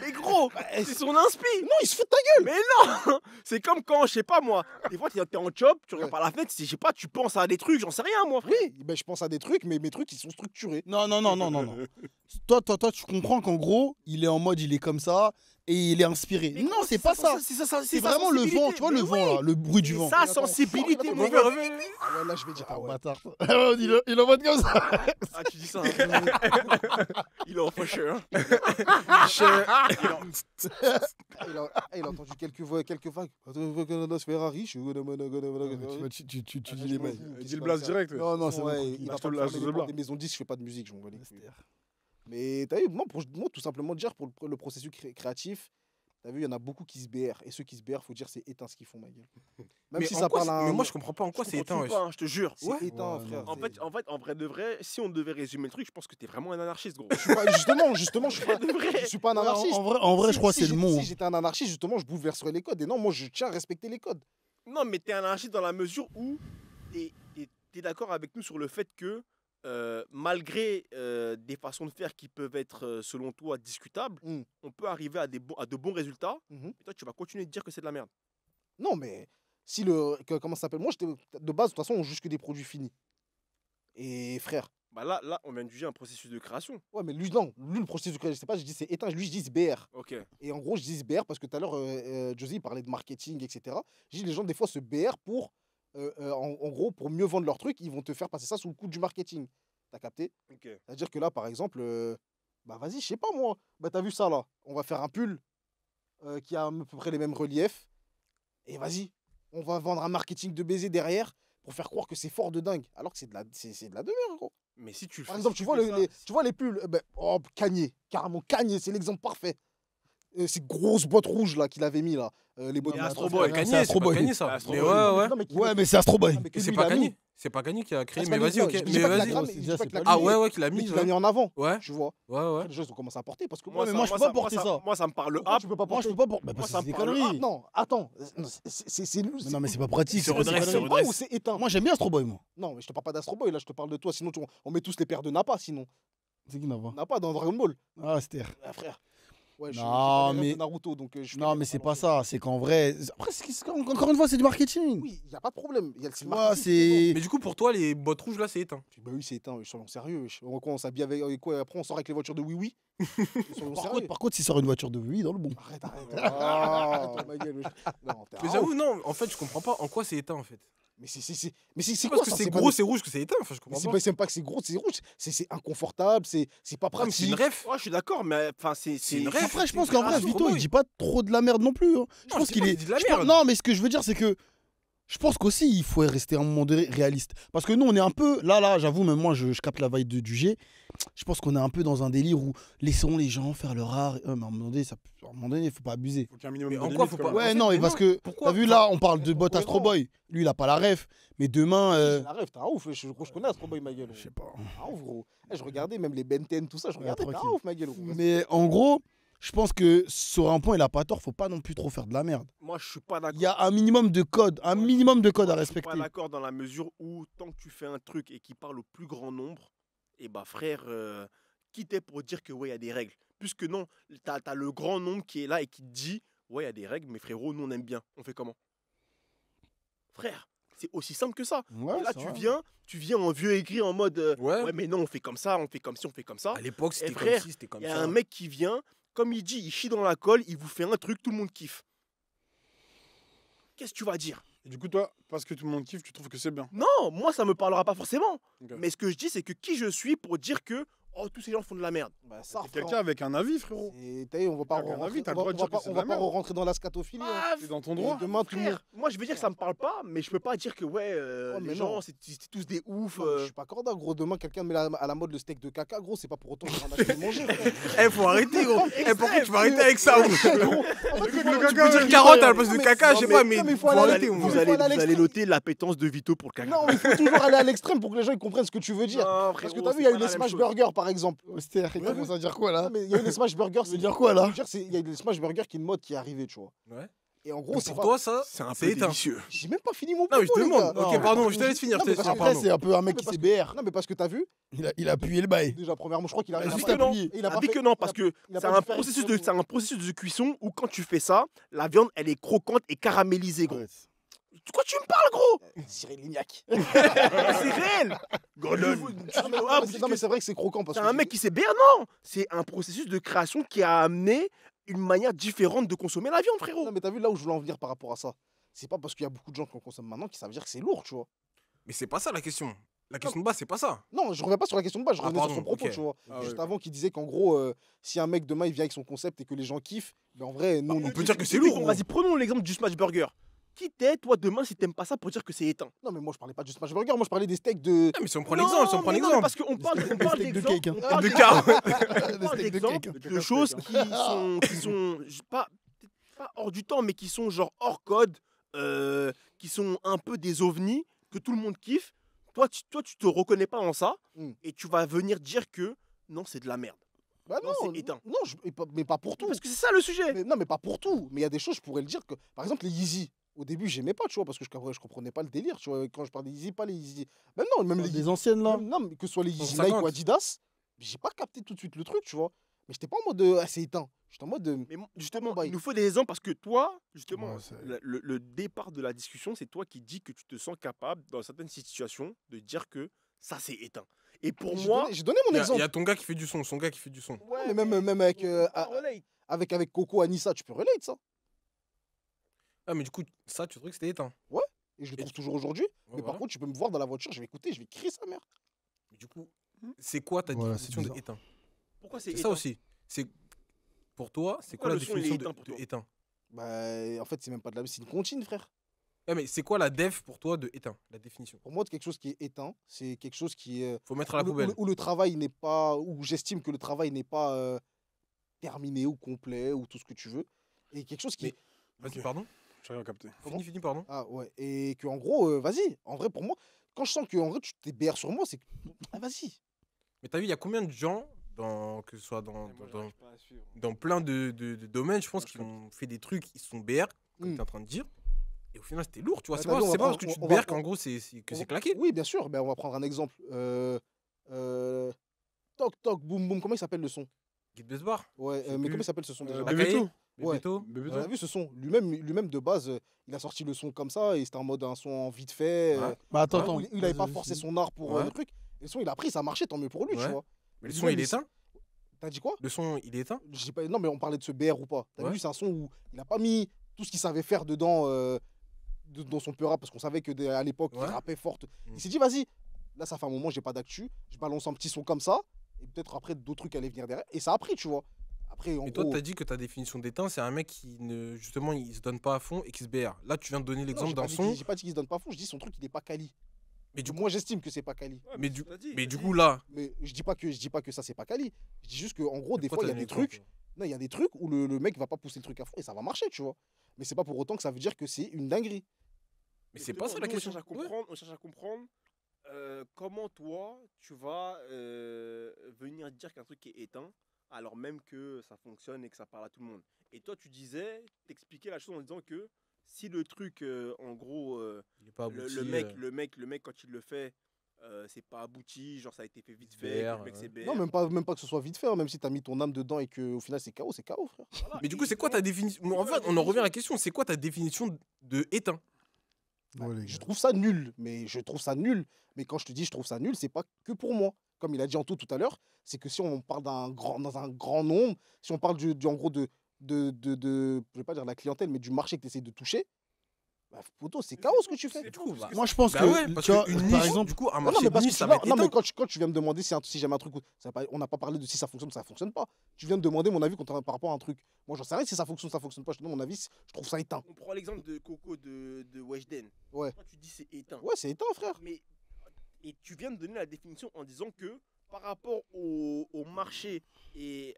Mais gros, c'est son inspi. Non, il se fout de ta gueule. Mais non. C'est comme quand, je sais pas moi, des fois t'es en job, tu regardes Ouais. par la fenêtre, je sais pas, tu penses à des trucs, j'en sais rien moi. Oui, ben, je pense à des trucs, mais mes trucs ils sont structurés. Non, non, non, non, non, non. Toi, tu comprends qu'en gros, il est en mode, il est comme ça et il est inspiré. Mais non, gros, c'est pas ça. C'est C'est vraiment le vent, tu vois le vent là, le bruit du vent. Sa Attends, sensibilité, attends, mon attends, gars. Ah ouais, là je vais dire. Ah ouais. Bâtard. il est en mode comme ça. Ah, tu dis ça. Hein. Il est en fâcheux. Hein. Il a entendu quelques vagues. Ferrari, Tu dis les mecs. Dis le blast direct. ouais. Non, non, c'est Ouais, bon. il va lâche pas le- me lâche fermer le les blanc. portes des maisons 10, je fais pas de musique, je m'en bats les couilles. Mais t'as vu, moi, moi, tout simplement dire pour le processus créatif, t'as vu, il y en a beaucoup qui se BR. Et ceux qui se BR, faut dire, c'est éteint ce qu'ils font, ma gueule. Même Mais si en ça quoi parle à mais un. moi, je comprends pas en quoi c'est éteint. wesh. Pas, je te jure. C'est Ouais. éteint, Ouais, frère. non. En fait, en vrai de vrai, si on devait résumer le truc, je pense que t'es vraiment un anarchiste, gros. Je suis pas- justement, je suis pas, De vrai. je suis pas un anarchiste. En vrai, je crois que c'est le mot. Si j'étais un anarchiste, justement, je bouleverserais les codes. Et non, moi, je tiens à respecter les codes. Non, mais t'es un anarchiste dans la mesure où t'es d'accord avec nous sur le fait que malgré des façons de faire qui peuvent être, selon toi, discutables, Mm. on peut arriver à de bons résultats. Mhm. Et toi, tu vas continuer de dire que c'est de la merde. Non, mais si comment ça s'appelle? Moi, de base, de toute façon, on juge que des produits finis. Et frère. Bah là, on vient de juger un processus de création. Ouais, mais lui, non. Lui, le processus je sais pas, je dis c'est éteint. Lui, je dis c'est BR. Ok. Et en gros, je dis BR parce que tout à l'heure, Josie il parlait de marketing, etc. Je dis les gens, des fois, se BR pour, en gros, pour mieux vendre leur truc, ils vont te faire passer ça sous le coup du marketing. T'as capté? Ok. C'est-à-dire que là, par exemple, bah vas-y, je sais pas moi. Bah t'as vu ça là? On va faire un pull qui a à peu près les mêmes reliefs. Et vas-y, on va vendre un marketing de baiser derrière pour faire croire que c'est fort de dingue. Alors que c'est de la demeure, gros. Mais si tu le Par fais- exemple, si tu vois, fais ça, tu vois les pulls, oh, Kanye, carrément Kanye, c'est l'exemple parfait. Ces grosses bottes rouges là qu'il avait mis là, les bottes Et de Astro Astro Boy. Boy. Kanye, c'est Astro c'est pas Boy. Kanye ça. Astro Mais Boy. ouais, ouais. Non, mais qui- Ouais, mais c'est Astro Boy. non, mais que Et c'est lui, pas il a mis. Kanye. C'est pas Kanye qui a créé. Ah, c'est Mais pas vas-y, Kanye, ok. je dis Mais pas qu'il a vas-y. cramé, c'est je dis déjà, pas c'est qu'il a pas Ah mis, ouais, ouais, qu'il a mais mis. qu'il a mis en avant, Ouais, tu vois. ouais, ouais. Après, les gens ils ont commencé à porter parce que Ouais, mais ça- moi, je peux pas porter ça. ça. Moi, ça me parle pourquoi hop. tu peux pas Moi, je porter? peux pas porter. Bah, Moi, parce ça que c'est me des parle conneries. Non, attends, c'est Mais non, mais c'est pas pratique. Se redresse, c'est se des pas redresse. ou c'est éteint. Moi, j'aime bien Astro Boy, moi. Non, mais je te parle pas d'Astro Boy, là je te parle de toi, sinon on met tous les paires de Nappa, sinon. C'est qui Nava? Nappa dans Dragon Ball. Ah, c'était. Ah, frère. Ouais, j'ai Non, pas les rêves mais- de Naruto, donc je Non, mais c'est pas ça. C'est qu'en vrai. Après, encore une fois, c'est du marketing. Oui, il n'y a pas de problème. Il y a Tu le vois, marketing, c'est. Mais du coup, pour toi, les bottes rouges là, c'est éteint. Bah oui, c'est éteint, soyons sérieux. Wesh. On s'habille avec quoi? Après, on sort avec les voitures de Oui Oui. Soyons Par sérieux. contre, s'il sort une voiture de oui, dans le bon. Arrête, arrête. Ah, toi, ma gueule, wesh. Non, t'es Mais un j'avoue, ouf. non, en fait, je comprends pas en quoi c'est éteint en fait. Mais c'est C'est quoi parce que ça? c'est pas gros, des- c'est rouge que c'est éteint. Enfin, je Mais comprends c'est pas. pas, c'est pas que c'est gros, c'est rouge. C'est inconfortable, c'est pas Ouais, mais c'est pratique. une ref. Ouais, je suis d'accord, mais enfin, c'est une ref. Après, je pense qu'en vrai, Ah, c'est Vito, trop il beau. dit pas trop de la merde non plus. Hein. Je Non, pense je dis qu'il pas est. qu'il dit de la je pense- merde. Non, mais ce que je veux dire, c'est que. Je pense qu'aussi, il faut rester à un moment donné réaliste. Parce que nous, on est un peu. Là, j'avoue, même moi, je capte la vibe du G. Je pense qu'on est un peu dans un délire où laissons les gens faire leur art. Mais à un moment donné, il faut pas abuser. Faut qu'il y ait un minimum Mais de en limites, quoi faut quand pas- même. Ouais, en fait, non, mais mais parce non, que. pourquoi T'as vu, Enfin, là, on parle de reste Bot cohérent. Astro Boy. Lui, il a pas la ref. Mais demain. J'ai la rêve, t'es un ouf. Je connais Astro Boy, ma gueule. Je sais pas. Ah ouf, gros. Je regardais même les Ben 10, tout ça. Je Ouais, regardais, t'es un tranquille. ouf, ma gueule. Gros. Mais en gros, je pense que sur un point, il a pas tort. Faut pas non plus trop faire de la merde. Moi, je suis pas d'accord. Il y a un minimum de code. Un minimum de code à Moi, je suis respecter. pas d'accord dans la mesure où, tant que tu fais un truc et qui parle au plus grand nombre, et bah frère, qui t'es pour dire que ouais, il y a des règles? Puisque non, t'as le grand nombre qui est là et qui te dit ouais, il y a des règles, mais frérot, nous on aime bien. On fait comment? Frère, c'est aussi simple que ça. Ouais, Et là, c'est vrai. tu viens en vieux aigri en mode Ouais. ouais, mais non, on fait comme ça, on fait comme ci, on fait comme ça. À l'époque, c'était comme frère, ci, c'était comme Il y a ça. un mec qui vient, comme il dit, il chie dans la colle, il vous fait un truc, tout le monde kiffe. Qu'est-ce que tu vas dire? Et du coup, toi, parce que tout le monde kiffe, tu trouves que c'est bien. Non, moi ça me parlera pas forcément. Ok. Mais ce que je dis, c'est que qui je suis pour dire que oh, tous ces gens font de la merde. Bah, C'est ça, frère, quelqu'un avec un avis, frérot. t'as vu, on va pas Avec un rentrer- avis, t'as on le va- droit de on va dire que pas- c'est on de va la pas merde. rentrer dans la scatophilie. hein. Ah, C'est dans ton Et droit. demain, tout le monde. frère, moi je veux dire que ça me parle pas, mais je peux pas dire que ouais, Ouais, mais les non. gens c'est tous des oufs. Non, mais je suis pas corda, gros. Demain, quelqu'un met à la mode le steak de caca, gros. C'est pas pour autant que j'ai rien acheté de manger, frère. Eh, faut arrêter, gros. Eh, pourquoi tu vas arrêter avec ça, gros? Gros, en fait, Le faut- caca, Tu peux dire ouais. carotte à la place Non, de mais- caca, non, je sais mais- pas, mais non, mais il faut faut aller à arrêter, l'extrême. moi. faut aller à vous allez l'extrême. noter l'appétence de Vito pour le caca. Non, il faut toujours aller à l'extrême pour que les gens ils comprennent ce que tu veux dire. Non, Parce que frérot, t'as vu, c'est il y a pas eu la les même smash chose. burgers par exemple. Austère, il commence à dire quoi là? Non, mais il y a eu les smash burgers. Ça veut dire quoi là? Il y a eu les smash burgers qui est une mode qui est arrivée, tu vois. Ouais. Et en gros, Donc c'est pour pas. toi, ça, C'est un c'est peu éteint. délicieux. J'ai même pas fini mon Non, mais je propos, te les demande. gars. Ok, Non. pardon, je te laisse finir. Non, Je te mais laisse parce finir, que Après, pardon. c'est un peu un mec Non, qui mais s'est parce BR. Non, mais parce que t'as vu, Il a appuyé le bail. déjà, premièrement, je crois qu'il a Il a il a juste pas- appuyé. il a Ah, pas dis fait- que non, il a- parce que il a c'est pas un dû faire processus de, exprès, c'est un processus de cuisson où quand tu fais ça, la viande elle est croquante et caramélisée, gros. Arrête. De quoi tu me parles, gros? Cyril Lignac. C'est réel. Non, mais c'est vrai que c'est croquant parce C'est que un mec qui sait bien, non. C'est un processus de création qui a amené une manière différente de consommer la viande, frérot. Non, mais t'as vu là où je voulais en venir par rapport à ça. C'est pas parce qu'il y a beaucoup de gens qui en consomment maintenant que ça veut dire que c'est lourd, tu vois. Mais c'est pas ça la question. La question de base, c'est pas ça. Non, je reviens pas sur la question de base, je Ah, reviens sur son pardon, propos, ok. tu vois. Ah, Juste ouais. avant, qui disait qu'en gros, si un mec demain il vient avec son concept et que les gens kiffent, mais en vrai, nous, on peut dire que c'est lourd, gros. Vas-y, prenons l'exemple du smash burger. Qui t'es, toi, demain, si t'aimes pas ça pour dire que c'est éteint? Non, mais moi je parlais pas du smash burger, moi je parlais des steaks de. Ah, mais si on prend Non, l'exemple, si on prend mais non, l'exemple. Parce qu'on parle, on parle steaks de d'exemples, cake, hein. on parle De d'exemples- car. on Des parle steaks de d'exemples cake, de choses qui sont pas hors du temps, mais qui sont genre hors code, qui sont un peu des ovnis, que tout le monde kiffe. Toi, tu te reconnais pas en ça, Mm. et tu vas venir dire que non, c'est de la merde. Bah Non, c'est éteint. non, mais pas pour tout. Parce que c'est ça le sujet. Non, mais pas pour tout. Mais il y a des choses, je pourrais le dire que. Par exemple, les Yeezy. Au début, j'aimais pas, tu vois, parce que je comprenais pas le délire, tu vois. Quand je parle des Yeezy, pas les Yeezy. Même non, même les Des anciennes là. Non, mais que ce soit les Yeezy 50. Nike ou Adidas, j'ai pas capté tout de suite le truc, tu vois. Mais j'étais pas en mode ah, c'est éteint. J'étais en mode. Mais justement, Bon, bah, il nous faut des exemples parce que toi, justement, Ouais, c'est- le départ de la discussion, c'est toi qui dis que tu te sens capable, dans certaines situations, de dire que ça, c'est éteint. Et pour moi, J'ai donné mon Il y exemple. a ton gars qui fait du son, son gars qui fait du son. mais même avec, on relate. avec Coco Anissa, tu peux relate ça. Ah, mais du coup, ça, tu trouves que c'était éteint. Et je le Et trouve toujours aujourd'hui. Ouais, Mais voilà. par contre, tu peux me voir dans la voiture, je vais écouter, je vais crier sa mère. Mais du coup, c'est quoi ta Voilà, définition c'est de bizarre. éteint? Pourquoi c'est C'est éteint? ça aussi. C'est pour toi, c'est Pourquoi quoi la le son, il est définition éteint pour de toi éteint? Bah, en fait, c'est même pas de la. C'est une comptine, frère. Ouais, mais c'est quoi la def pour toi de éteint? La définition. Pour moi, quelque chose qui est éteint, c'est quelque chose qui est. Faut mettre à la où le- poubelle. où le travail n'est pas. Où j'estime que le travail n'est pas terminé ou complet ou tout ce que tu veux. Et quelque chose qui. Mais- Vas-y, pardon. J'ai rien capté. Fini, pardon. Ah ouais. Et que en gros, vas-y. En vrai, pour moi, quand je sens que en vrai, tu t'es BR sur moi, c'est que. Ah, vas-y. Mais t'as vu, il y a combien de gens, que ce soit dans plein de domaines, je pense, Ouais, je qui ont fait des trucs, ils sont BR, comme Mm. tu es en train de dire. Et au final, c'était lourd, tu vois. Ouais, C'est t'as pas, vu, on c'est va pas parce prendre- que tu te on va- BR qu'en gros, que on c'est va- claqué. Oui, bien sûr. Ben, on va prendre un exemple. Toc, toc, boum, boum. Comment il s'appelle le son Guy Besbar. Ouais, Je sais mais plus. comment il s'appelle ce son déjà Bebeto. Ouais. Bebeto. Bebeto. T'as vu ce son lui-même de base, il a sorti le son comme ça et c'était en mode un son en vite fait. Ouais. Bah attends, Où attends. il avait pas Vas-y, forcé vas-y. son art pour Ouais. le truc. Et le son, il a pris, ça a marché, tant mieux pour lui, Ouais. tu vois. Mais le Lui-même, son, il il est éteint. T'as dit quoi? Le son, il est éteint. Je dis pas, non, mais on parlait de ce BR ou pas. T'as Ouais. vu, c'est un son où il a pas mis tout ce qu'il savait faire dedans, dans son peu rap, parce qu'on savait que à l'époque, il Ouais. rappait fort. Mm. Il s'est dit, vas-y, là, ça fait un moment, j'ai pas d'actu, je balance un petit son comme ça, et peut-être après, d'autres trucs allaient venir derrière. Et ça a pris, tu vois. Après, en Mais toi, gros. t'as dit que ta définition d'éteint, c'est un mec qui, justement, il se donne pas à fond et qui se BR. Là, tu viens de donner Non, l'exemple j'ai pas d'un dit son. J'ai pas dit qu'il se donne pas fond, je dis son truc, il est pas quali. Mais du coup, Moi, j'estime que c'est pas quali. Ouais, mais tu du- l'as dit, mais t'as du dit. coup, là. Mais je dis pas que ça, c'est pas quali. Je dis juste qu'en gros, des pourquoi fois, il y a t'as des un exemple trucs. Non, il y a des trucs où le mec va pas pousser le truc à fond et ça va marcher, tu vois. Mais c'est pas pour autant que ça veut dire que c'est une dinguerie. Mais c'est pas ça la Nous, question. On cherche à comprendre, on cherche à comprendre comment toi, tu vas venir dire qu'un truc est éteint, alors même que ça fonctionne et que ça parle à tout le monde. Et toi, tu disais, t'expliquais la chose en disant que si le truc, en gros, Il est pas abouti. le mec, quand il le fait, c'est pas abouti, genre ça a été fait vite fait, que BR, le mec ouais. c'est BR. Non, même pas que ce soit vite fait, hein, même si t'as mis ton âme dedans et qu'au final c'est KO, frère. Voilà. Mais du Et coup, c'est quoi ta justement, définition En fait, on en revient à la question. C'est quoi ta définition de éteint? Ouais, les Je gars. trouve ça nul, mais je trouve ça nul. Mais quand je te dis je trouve ça nul, c'est pas que pour moi. Comme il a dit Anto tout à l'heure, c'est que si on parle dans un grand nombre, si on parle en gros je vais pas dire la clientèle, mais du marché que tu essaies de toucher, bah, poto, c'est chaos ce que tu fais. Du coup, bah, Moi, je pense bah que, ouais, parce tu vois, qu'une par niche, exemple, du coup, un Non, marché mais de parce que niche, ça va être non, mais éteint. quand tu viens me demander si j'aime un truc, on n'a pas parlé de si ça fonctionne ou ça fonctionne pas. Tu viens me demander mon avis par rapport à un truc. Moi, j'en sais rien si ça fonctionne pas. Je te donne mon avis, je trouve ça éteint. on prend l'exemple de Coco de Weshden. Ouais. Toi, tu dis c'est éteint. Ouais, c'est éteint, frère. Mais et tu viens de donner la définition en disant que par rapport au marché et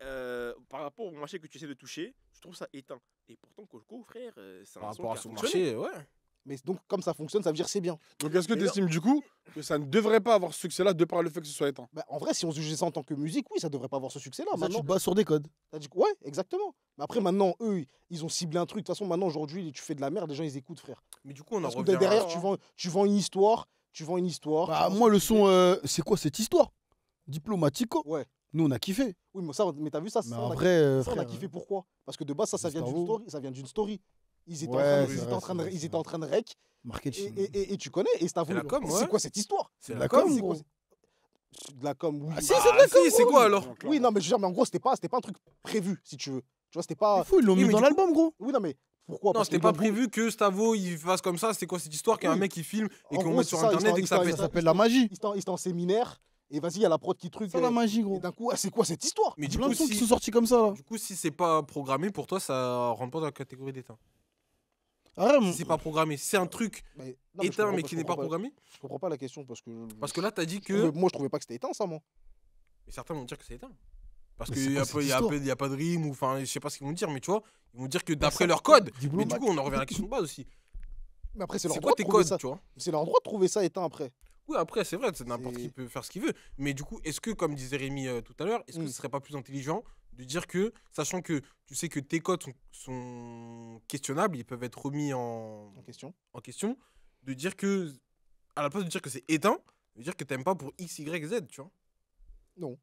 par rapport au marché que tu essaies de toucher, tu trouves ça éteint. Et pourtant Coco, frère, c'est Par un son rapport à qui a son fonctionné. marché, ouais. Mais donc, comme ça fonctionne, ça veut dire que c'est bien. Donc est-ce que Mais tu estimes du coup que ça ne devrait pas avoir ce succès-là de par le fait que ce soit éteint? Bah, en vrai, si on se jugeait ça en tant que musique, oui, ça devrait pas avoir ce succès-là. ça, tu Maintenant, te bases sur des codes. t'as dit ouais, exactement. Mais après, maintenant, eux, ils ont ciblé un truc. De toute façon, maintenant, aujourd'hui, tu fais de la merde, les gens, ils écoutent, frère. Mais du coup, on en Parce que revient à- derrière, tu vends une histoire. Tu vends une histoire. Bah, tu vends moi, ce le que tu son, c'est quoi cette histoire? Diplomatico. Ouais. Nous, on a kiffé. Oui, mais t'as vu ça, Mais ça, en on a vrai, ça, on a frère, kiffé pourquoi? Parce que de base, ça vient d'une Gustavo. story. Ça vient d'une story. Ils étaient, Ouais, en train, c'est ils étaient vrai, en train de, c'est vrai, ils c'est étaient en vrai. train de rec. Marketing. Et tu connais, et C'est la com, ouais. C'est quoi cette histoire? C'est de la com, C'est gros. quoi, c'est de la com, oui. Ah, si, Bah, c'est de la com, si, c'est gros. quoi alors? Oui, non, mais je veux dire, mais en gros, c'était pas un truc prévu, si tu veux. Tu vois, c'était pas. C'est fou, ils l'ont Oui, mis mais dans du l'album, gros. Oui, non, mais pourquoi? Non, Parce c'était que pas Gandhi- prévu que Stavo il fasse comme ça. C'était quoi cette histoire qu'un Oui. mec il filme et En qu'on gros, mette sur c'est ça, internet et que ça il pète? Ça s'appelle la magie. Ils étaient en séminaire, et vas-y, il y a la prod qui truc. C'est la magie, Et gros. d'un coup, ah, c'est quoi cette histoire? Mais du Plein coup, de sons qui si, sont sortis comme ça, là. du coup, si c'est pas programmé pour toi, ça rentre pas dans la catégorie d'éteint. Arrête, Si c'est pas programmé, c'est un truc Non, mais je éteint comprends mais qui n'est pas programmé. Je comprends pas la question parce que. Parce que là, t'as dit je trouvais- que. moi, je trouvais pas que c'était éteint, ça, moi. Mais certains vont dire que c'est éteint. Parce Mais qu'il c'est n'y quoi a, cette pas- il y a histoire pas- il y a pas de rime ou enfin, je sais pas ce qu'ils vont dire, mais tu vois, ils vont dire que d'après ça- leur code. Mais Diplomate. du coup, on en revient à la question de base aussi. Mais après, c'est leur C'est droit quoi de tes trouver codes, ça. tu vois? C'est leur droit de trouver ça éteint après. Oui, après, c'est vrai, n'importe C'est- qui peut faire ce qu'il veut. Mais du coup, est-ce que, comme disait Rémi tout à l'heure, est-ce que Mm. ce serait pas plus intelligent de dire que, sachant que tu sais que tes codes sont questionnables, ils peuvent être remis En question. en question, de dire que, à la place de dire que c'est éteint, de dire que t'aimes pas pour X, Y, Z, tu vois? Non.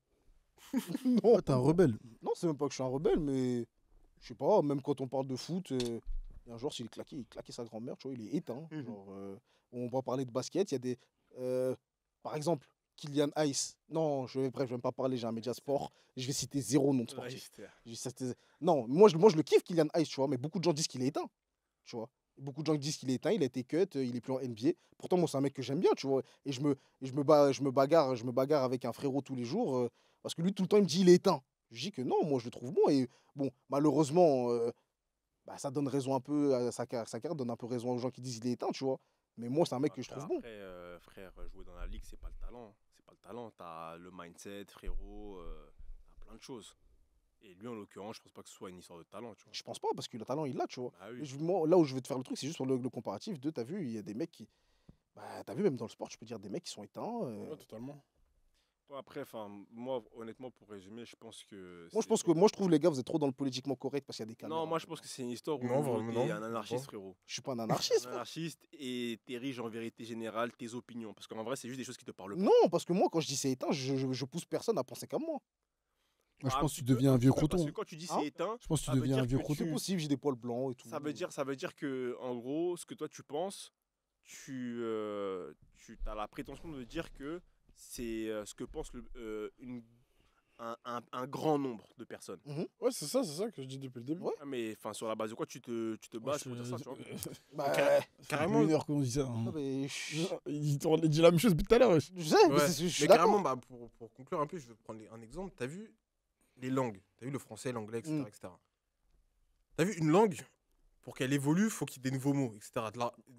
Ouais, t'es un rebelle. Non, c'est même pas que je suis un rebelle, mais je sais pas, même quand on parle de foot, il y a un joueur, s'il claquait, il claquait sa grand-mère, tu vois, il est éteint. Mhm. Genre, on va parler de basket, il y a des. Par exemple, Kylian Ice. Non, bref, je vais même pas parler, j'ai un média sport. Je vais citer zéro nom de sportif. Non, moi je le kiffe, Kylian Ice, tu vois, mais beaucoup de gens disent qu'il est éteint. Tu vois. Beaucoup de gens disent qu'il est éteint, il a été cut, il est plus en NBA. Pourtant, moi, c'est un mec que j'aime bien, tu vois. Et je me bagarre avec un frérot tous les jours, parce que lui, tout le temps, il me dit il est éteint. Je dis que non, moi, je le trouve bon. Et bon, malheureusement, bah, ça donne raison un peu à sa carrière donne un peu raison aux gens qui disent il est éteint, tu vois. Mais moi, c'est un mec que je trouve bon. Après, frère, jouer dans la ligue, c'est pas le talent. C'est pas le talent. T'as le mindset, frérot. T'as plein de choses. Et lui, en l'occurrence, je pense pas que ce soit une histoire de talent, tu vois. Je pense pas, parce que le talent, il l'a, tu vois. Bah oui. Et moi, là où je veux te faire le truc, c'est juste sur le comparatif de, t'as vu, il y a des mecs qui. Bah, t'as vu, même dans le sport, tu peux dire des mecs qui sont éteints. Ouais, totalement. Bon, après, moi, honnêtement, pour résumer, je pense que. Moi, je trouve, les gars, vous êtes trop dans le politiquement correct parce qu'il y a des caméras. Non, moi, je pense que c'est une histoire où Non, vraiment, t'es non. un anarchiste, frérot. Je suis pas un anarchiste, Un anarchiste et t'ériges en vérité générale tes opinions. Parce qu'en vrai, c'est juste des choses qui te parlent pas. Non, parce que moi, quand je dis c'est éteint, je pousse personne à penser comme moi. Moi, je Un pense que petit tu deviens peu, un vieux parce croton. que quand tu dis Hein c'est éteint, Je pense que ça tu veut deviens un dire vieux que croton. C'est possible, j'ai des poils blancs et tout. ça veut dire que, en gros, ce que toi tu penses, tu as la prétention de dire que c'est ce que pense un grand nombre de personnes. Ouais, c'est ça que je dis depuis le début. Ouais. Ah, mais enfin, sur la base de quoi tu te bases pour dire ça, tu vois? Bah, Carrément. Une heure qu'on dit ça. non, hein. mais Il dit la même chose depuis tout à l'heure. wesh. je sais, mais Ouais. je suis Mais d'accord. carrément, bah, pour conclure un peu, je vais prendre un exemple. T'as vu les langues, t'as vu le français, l'anglais, etc. Mm. etc. T'as vu une langue, pour qu'elle évolue, faut qu'il y ait des nouveaux mots, etc.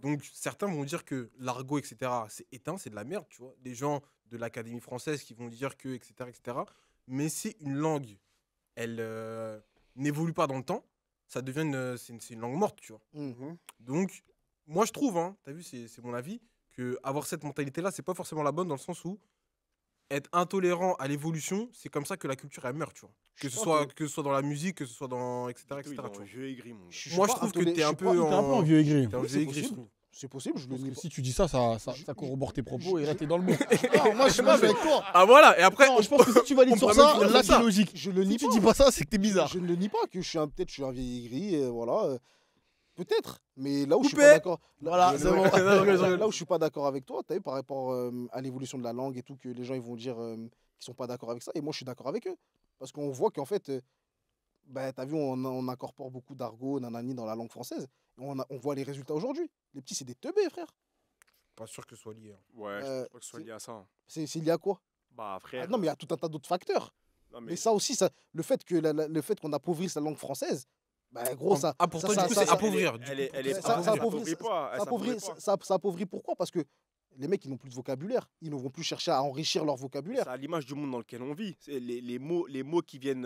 Donc certains vont dire que l'argot, etc., c'est éteint, c'est de la merde, tu vois. Des gens de l'Académie française qui vont dire que, etc., etc. Mais si une langue, elle n'évolue pas dans le temps, ça devient c'est une langue morte, tu vois. Mhm. Donc, moi, je trouve, hein, t'as vu, c'est mon avis, que avoir cette mentalité-là, c'est pas forcément la bonne dans le sens où être intolérant à l'évolution, c'est comme ça que la culture, elle meurt, tu vois. Que ce soit dans la musique, que ce soit dans, etc., Plutôt, etc. il est tu dans vois. le vieux aigri, mon gars. suis Moi, pas je trouve que intolé- t'es je un suis peu pas- T'es un peu en... un vieux aigri. T'es un Oui, vieux c'est aigri, je possible. trouve. C'est possible, je le Parce nie que pas. si tu dis ça corrobore tes propos et là t'es dans le bon. Non, moi je suis avec toi. Ah voilà, et après, Non, je pense que si tu valides on sur pourrait ça, même finir là sur ça. c'est logique. Je le Si nie tu pas. dis pas ça, c'est que t'es bizarre. Je ne le nie pas que peut-être je suis un vieil aigri, voilà. Peut-être, mais là où je suis Coupé. pas d'accord, Voilà, c'est bon. là où je suis pas d'accord avec toi, t'as vu par rapport à l'évolution de la langue et tout, que les gens ils vont dire qu'ils sont pas d'accord avec ça, et moi je suis d'accord avec eux, parce qu'on voit qu'en fait, bah, t'as vu, on incorpore beaucoup d'argot, nanani dans la langue française, et on voit les résultats aujourd'hui. Les petits c'est des teubés, frère. Pas sûr que ce soit lié. hein. Ouais, je Euh, pense pas que ce soit lié à ça. Hein. C'est lié à quoi? Bah, Ah, frère. non, mais il y a tout un tas d'autres facteurs. non, Mais ça aussi, ça, le fait que le fait qu'on appauvrisse la langue française, bah gros ça. Ah, pour ça- toi, ça- du coup, ça- c'est ça- appauvrir. Elle est, elle est, Ça- elle ça s'appauvrit pas. Elle Ça appauvrit, s'appauvrit pas. ça appauvrit pourquoi? Parce que les mecs, ils n'ont plus de vocabulaire. Ils ne vont plus chercher à enrichir leur vocabulaire. C'est à l'image du monde dans lequel on vit. C'est les mots qui viennent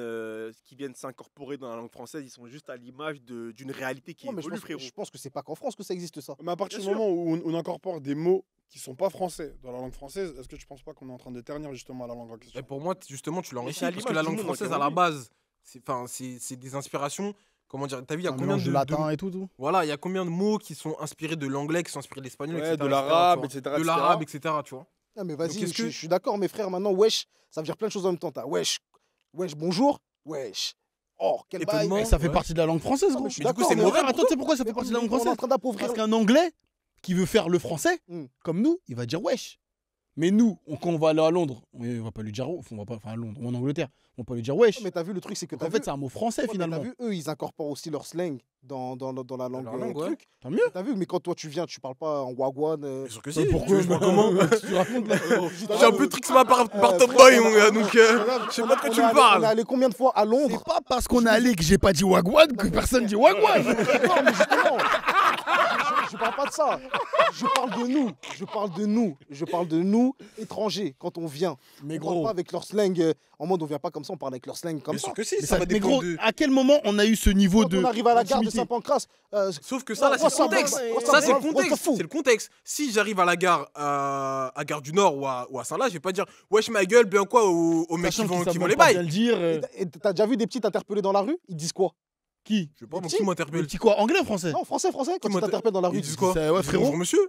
s'incorporer dans la langue française, ils sont juste à l'image d'une réalité qui Non, mais évolue, frérot. je pense que c'est pas qu'en France que ça existe ça. Mais à partir Bien du moment où on incorpore des mots qui sont pas français dans la langue française, est-ce que tu penses pas qu'on est en train de ternir justement la langue en question? Et pour moi, justement, tu l'enrichis c'est à parce que l'image la du langue monde dans française, lequel à on la vit. base, c'est des inspirations. Comment dire? T'as vu, il y a Un combien mélange de latin et tout. Voilà, il y a combien de mots qui sont inspirés de l'anglais, qui sont inspirés de l'espagnol, Ouais, etc. de l'arabe, etc. etc. De l'arabe, etc. Tu vois. Ah, mais Donc, vas-y, est-ce que- je suis d'accord, mes frères. Maintenant, wesh, ça veut dire plein de choses en même temps. T'as wesh, wesh, bonjour, wesh. Oh, quel bail. Étonnement. Mais ça fait Ouais. partie de la langue française, Non, gros. mais je suis Mais du coup, d'accord, c'est mais mauvais regarde, Attends, tu sais pourquoi ça fait mais partie de la langue on est en française? train d'appauvrir. Parce qu'un anglais qui veut faire le français, Hmm. comme nous, il va dire wesh. Mais nous, quand on va aller à Londres, on va pas lui dire, on va pas, enfin à Londres ou en Angleterre, on va pas lui dire wesh. Mais t'as vu, le truc, c'est que Donc t'as en fait, vu, c'est un mot français ouais, mais finalement. t'as vu, eux, ils incorporent aussi leur slang dans la langue leur langue, ouais. truc. Tant mieux. T'as vu, mais quand toi tu viens, tu parles pas en wagwan. Bien sûr que Bah, si. pourquoi Tu veux que je parle comment Tu racontes là Je suis un peu trixma par Top Boy, mon gars, donc je sais pas de quoi tu me On est parles. allé combien de fois à Londres? C'est pas parce qu'on est allé que j'ai pas dit wagwan que personne dit wagwan. Non, mais justement, je parle pas de ça. Je parle de nous. Je parle de nous. Je parle de nous, étrangers, quand on vient. Mais On parle gros, pas avec leur slang en mode on vient pas comme ça, on parle avec leur slang comme Bien ça. sûr que si, mais ça va mais dépendre gros, de. à quel moment on a eu ce niveau Quand de on arrive à la gare de d'intimité Saint-Pancras, Sauf que ça, là, c'est le contexte. Ça, c'est le contexte. C'est le contexte. Si j'arrive à la gare, à Gare du Nord ou à Saint-Laz, je vais pas dire wesh ma gueule, bien quoi aux mecs qui vont les pas bien bails. le dire. Et t'as déjà vu des petits interpellés dans la rue? Ils disent quoi? Qui Je sais pas, mon Petit. qui Le m'interpelle. petit quoi, anglais ou français? Non, français, quand Qui ils m'inter- t'interpellent dans la rue. Ils disent quoi C'est- ouais, Ils disent frérot. bonjour monsieur.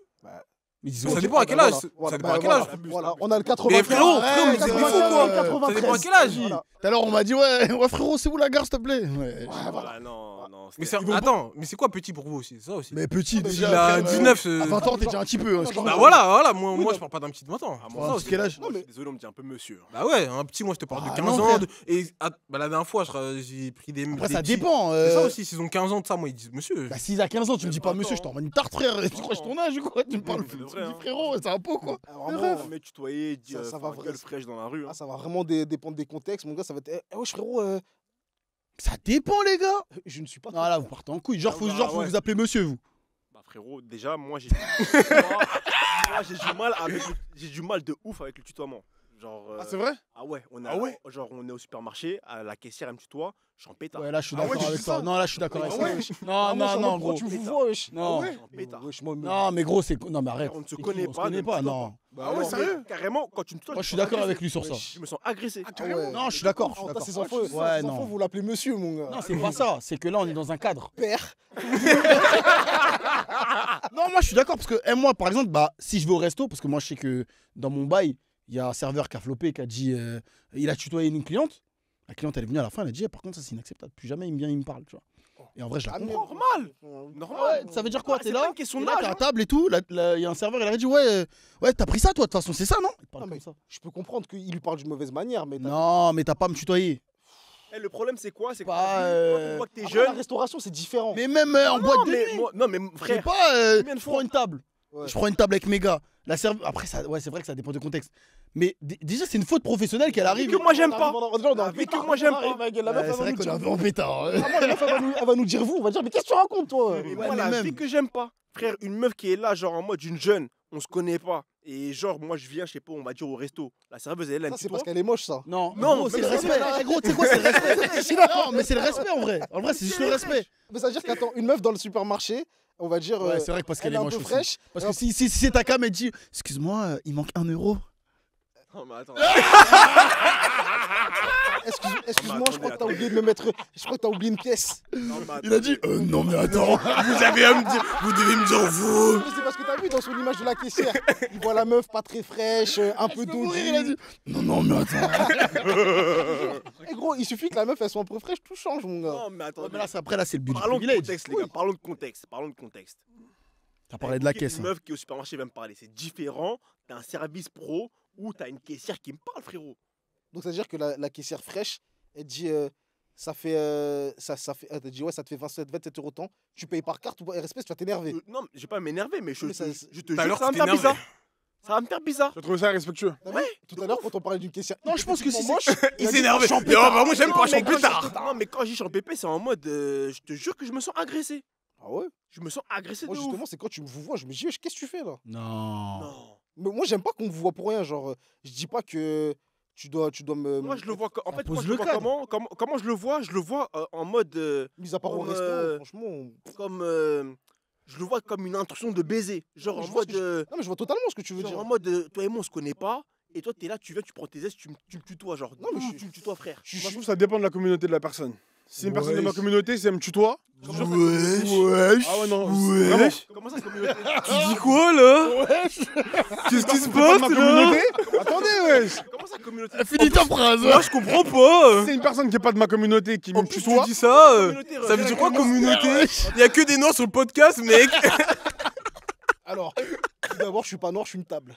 Ils disent Ça bonjour. dépend à Ah, quel bah âge. voilà. Ça dépend Bah à quel voilà. âge. Voilà, on a le 95. Mais frérot, Ouais, frérot, vous êtes fous, quoi. 93. Ça dépend à quel âge. Voilà. Tout à l'heure, on m'a dit ouais frérot, c'est où la gare s'il te plaît? Ouais. Ah, non, Mais c'était- attends, mais c'est quoi petit pour vous aussi? C'est ça aussi. Mais petit mais déjà. Il a frère, 19. À 20 ans, t'es déjà un petit peu. hein, Non, Bah voilà, moi Oui, je parle pas d'un petit de 20 ans. Ah, C'est moi, ça c'est aussi. quel âge? moi, Non, je mais- suis désolé, on me dit un peu monsieur. Bah ouais, un petit, moi je te parle Ah de 15 non, ans. frère. Et la dernière fois, j'ai pris des. Après, des ça petits- dépend. C'est ça aussi, s'ils ont 15 ans de ça, moi ils disent monsieur. Bah, s'il a 15 ans, tu me dis pas Attends. monsieur, je t'emmène une tarte, frère. Tu crois que je ton âge ou quoi? Tu me parles. mais Tu de vrai, me dis hein. frérot, c'est un pot quoi. Ah, vraiment, Mais tutoyer, dire Ça va gueule fraîche dans la rue. ah, ça va vraiment dépendre des contextes. Mon gars, ça va être. Eh, wesh, frérot, Ça dépend, les gars. je ne suis pas. Non, là, vous partez en couille. Genre, faut, Ah, genre, faut ouais. vous appeler monsieur, vous. Bah frérot, déjà moi j'ai j'ai du mal de ouf avec le tutoiement. Genre Ah, c'est vrai? ah ouais, on est Ah ouais genre on est au supermarché, la caissière elle me tutoie, je suis en pétard. Ouais, là, je suis Ah ouais, d'accord tu avec dis toi. ça? Non, là, je suis d'accord avec Ah ça. ouais. Non, non, non, gros. Tu me vois, wesh. Non. Je suis en pétard. Wesh, moi, Non, mais gros, c'est. Non, mais arrête. On ne se C'est connaît qui? pas, On se connaît ne pas, tutoie non. Bah Ah ouais, mais- sérieux? Carrément quand tu me tutoies, Moi, je suis d'accord avec lui sur ça. Je me sens agressé. Ah ouais. Non, je suis d'accord. Je suis Ah, d'accord. ses enfants, Ouais, ses non. enfants, vous l'appelez monsieur, mon gars. Non, c'est pas ça. C'est que là, on est dans un cadre. Père. Non, moi, je suis d'accord parce que, moi, par exemple, bah, si je vais au resto, parce que moi, je sais que dans mon bail, il y a un serveur qui a flopé, qui a dit, il a tutoyé une cliente. La cliente, elle est venue à la fin, elle a dit, par contre, ça, c'est inacceptable. Plus jamais, il vient, il me parle, tu vois. Et en vrai, je la Ah, mais comprends. Normal. Ah Normal. ouais, ça veut dire quoi? Ah, T'es c'est là, pas une question t'es là, d'âge, t'es à hein. table et tout. Il y a un serveur, il a dit, ouais, t'as pris ça, toi, de toute façon, c'est ça, non? Il parle Non, comme mais ça. je peux comprendre qu'il lui parle d'une mauvaise manière, mais Non, mais t'as pas à me tutoyer. Eh, le problème, c'est quoi? C'est que Pas, quand on voit que t'es après, la jeune. restauration, c'est différent. Mais même en Non, boîte de mais nuit. moi- non, mais Je sais frère. pas, combien de je fois prends une table. Ouais. Je prends une table avec mes gars. Après, ouais, c'est vrai que ça dépend du contexte. Mais déjà, c'est une faute professionnelle qu'elle arrive. que moi, j'aime pas. Mais que moi, j'aime pas. La Ouais, meuf, c'est vrai qu'on est un peu en pétard. La meuf, elle va nous dire vous, on va dire, mais qu'est-ce que tu racontes, toi Mais Ouais, moi, mais la même. vie que j'aime pas. Frère, une meuf qui est là, genre en mode une jeune, on se connaît pas. Et genre, moi, je viens, je sais pas, on va dire au resto. La serveuse, elle Ça, me c'est tutoie. parce qu'elle est moche, ça. Non, Non, gros, c'est mais le c'est respect. vrai. Eh, gros, tu sais quoi, c'est le respect. Non, mais c'est le respect en vrai. En vrai, c'est juste le respect. Mais ça veut dire qu'attends, une meuf dans le supermarché, on va dire. Ouais, c'est vrai que parce qu'elle elle est un moche peu aussi. fraîche. Parce que si c'est ta cam et dit, excuse-moi, il manque 1 euro. Non, mais attends. Excuse-moi, je crois que t'as oublié de me mettre. Je crois que t'as oublié une pièce. Non, mais Il a dit, non, mais attends. Vous avez à me dire, vous devez me dire vous. Mais c'est parce que t'as vu dans son image de la caissière. Il voit la meuf pas très fraîche, un peu Il a dodgy. dit, non, mais attends. Et gros, il suffit que la meuf elle soit un peu fraîche, tout change, mon gars. Non, mais attends. Ouais, mais là, après, là, c'est le but du Parlons de privilège. contexte, les gars. Parlons de contexte. Parlons de contexte. T'as parlé de la Ok, caisse. Une hein. meuf qui est au supermarché va me parler. C'est différent. T'as un service pro ou t'as une caissière qui me parle, frérot. Donc ça veut dire que la caissière fraîche, elle dit ça fait. Elle te dit ouais, ça te fait 27 euros tant. Tu payes par carte ou pas? Respect, tu vas t'énerver. Non, je vais pas m'énerver, mais je Mais ça- te Tout à jure l'heure, que ça va tu me faire t'énerves. bizarre. Ça va me faire bizarre. J'ai trouvé ça respectueux. T'as vu Tout à l'heure, quand on parlait d'une caissière. Non, je pense que si hypocritement c'est- moche, Il a dit, s'énerve. je suis en Mais pétard. moi, j'aime pas, je suis en mais quand pétard. non, mais quand je dis je suis en pépé, c'est en mode. Je te jure que je me sens agressé. Ah ouais. Je me sens agressé Moi de justement, ouf. c'est quand tu me vous vois, je me dis wesh, qu'est-ce que tu fais là? Non. Non. Mais moi j'aime pas qu'on me voit pour rien, genre je dis pas que tu dois me. Moi, je le vois. En fait, pose moi, je le le vois cadre. comment je le vois? Je le vois en mode. Mis à part au comme, resto, franchement. Comme. Je le vois comme une intrusion de baiser. Genre Ouais, en je vois ce mode. que Non mais je vois totalement ce que tu veux Genre dire. en mode, toi et moi, on se connaît pas. Et toi, t'es là, tu viens, tu prends tes aises, tu me tutoies. Genre, Non, mais tu me tutoies, frère. Je Moi, je suis trouve que ça dépend de la communauté de la personne. Si une personne de ma Wesh. communauté, si elle me tutoie. Wesh. Ah ouais, non. Vraiment. Wesh. Comment ça, communauté? Tu dis quoi là? Wesh. Qu'est-ce qui se C'est pas de passe ma là? communauté. Attendez, wesh. Comment ça, communauté? Finis ta phrase. Moi je comprends pas. C'est une personne qui est pas de ma communauté qui En me plus, tutoie. tu dis ça. Communauté, Ça veut dire quoi directement. communauté? Il y a que des noirs sur le podcast, mec. Alors, tout d'abord, je suis pas noir, je suis une table.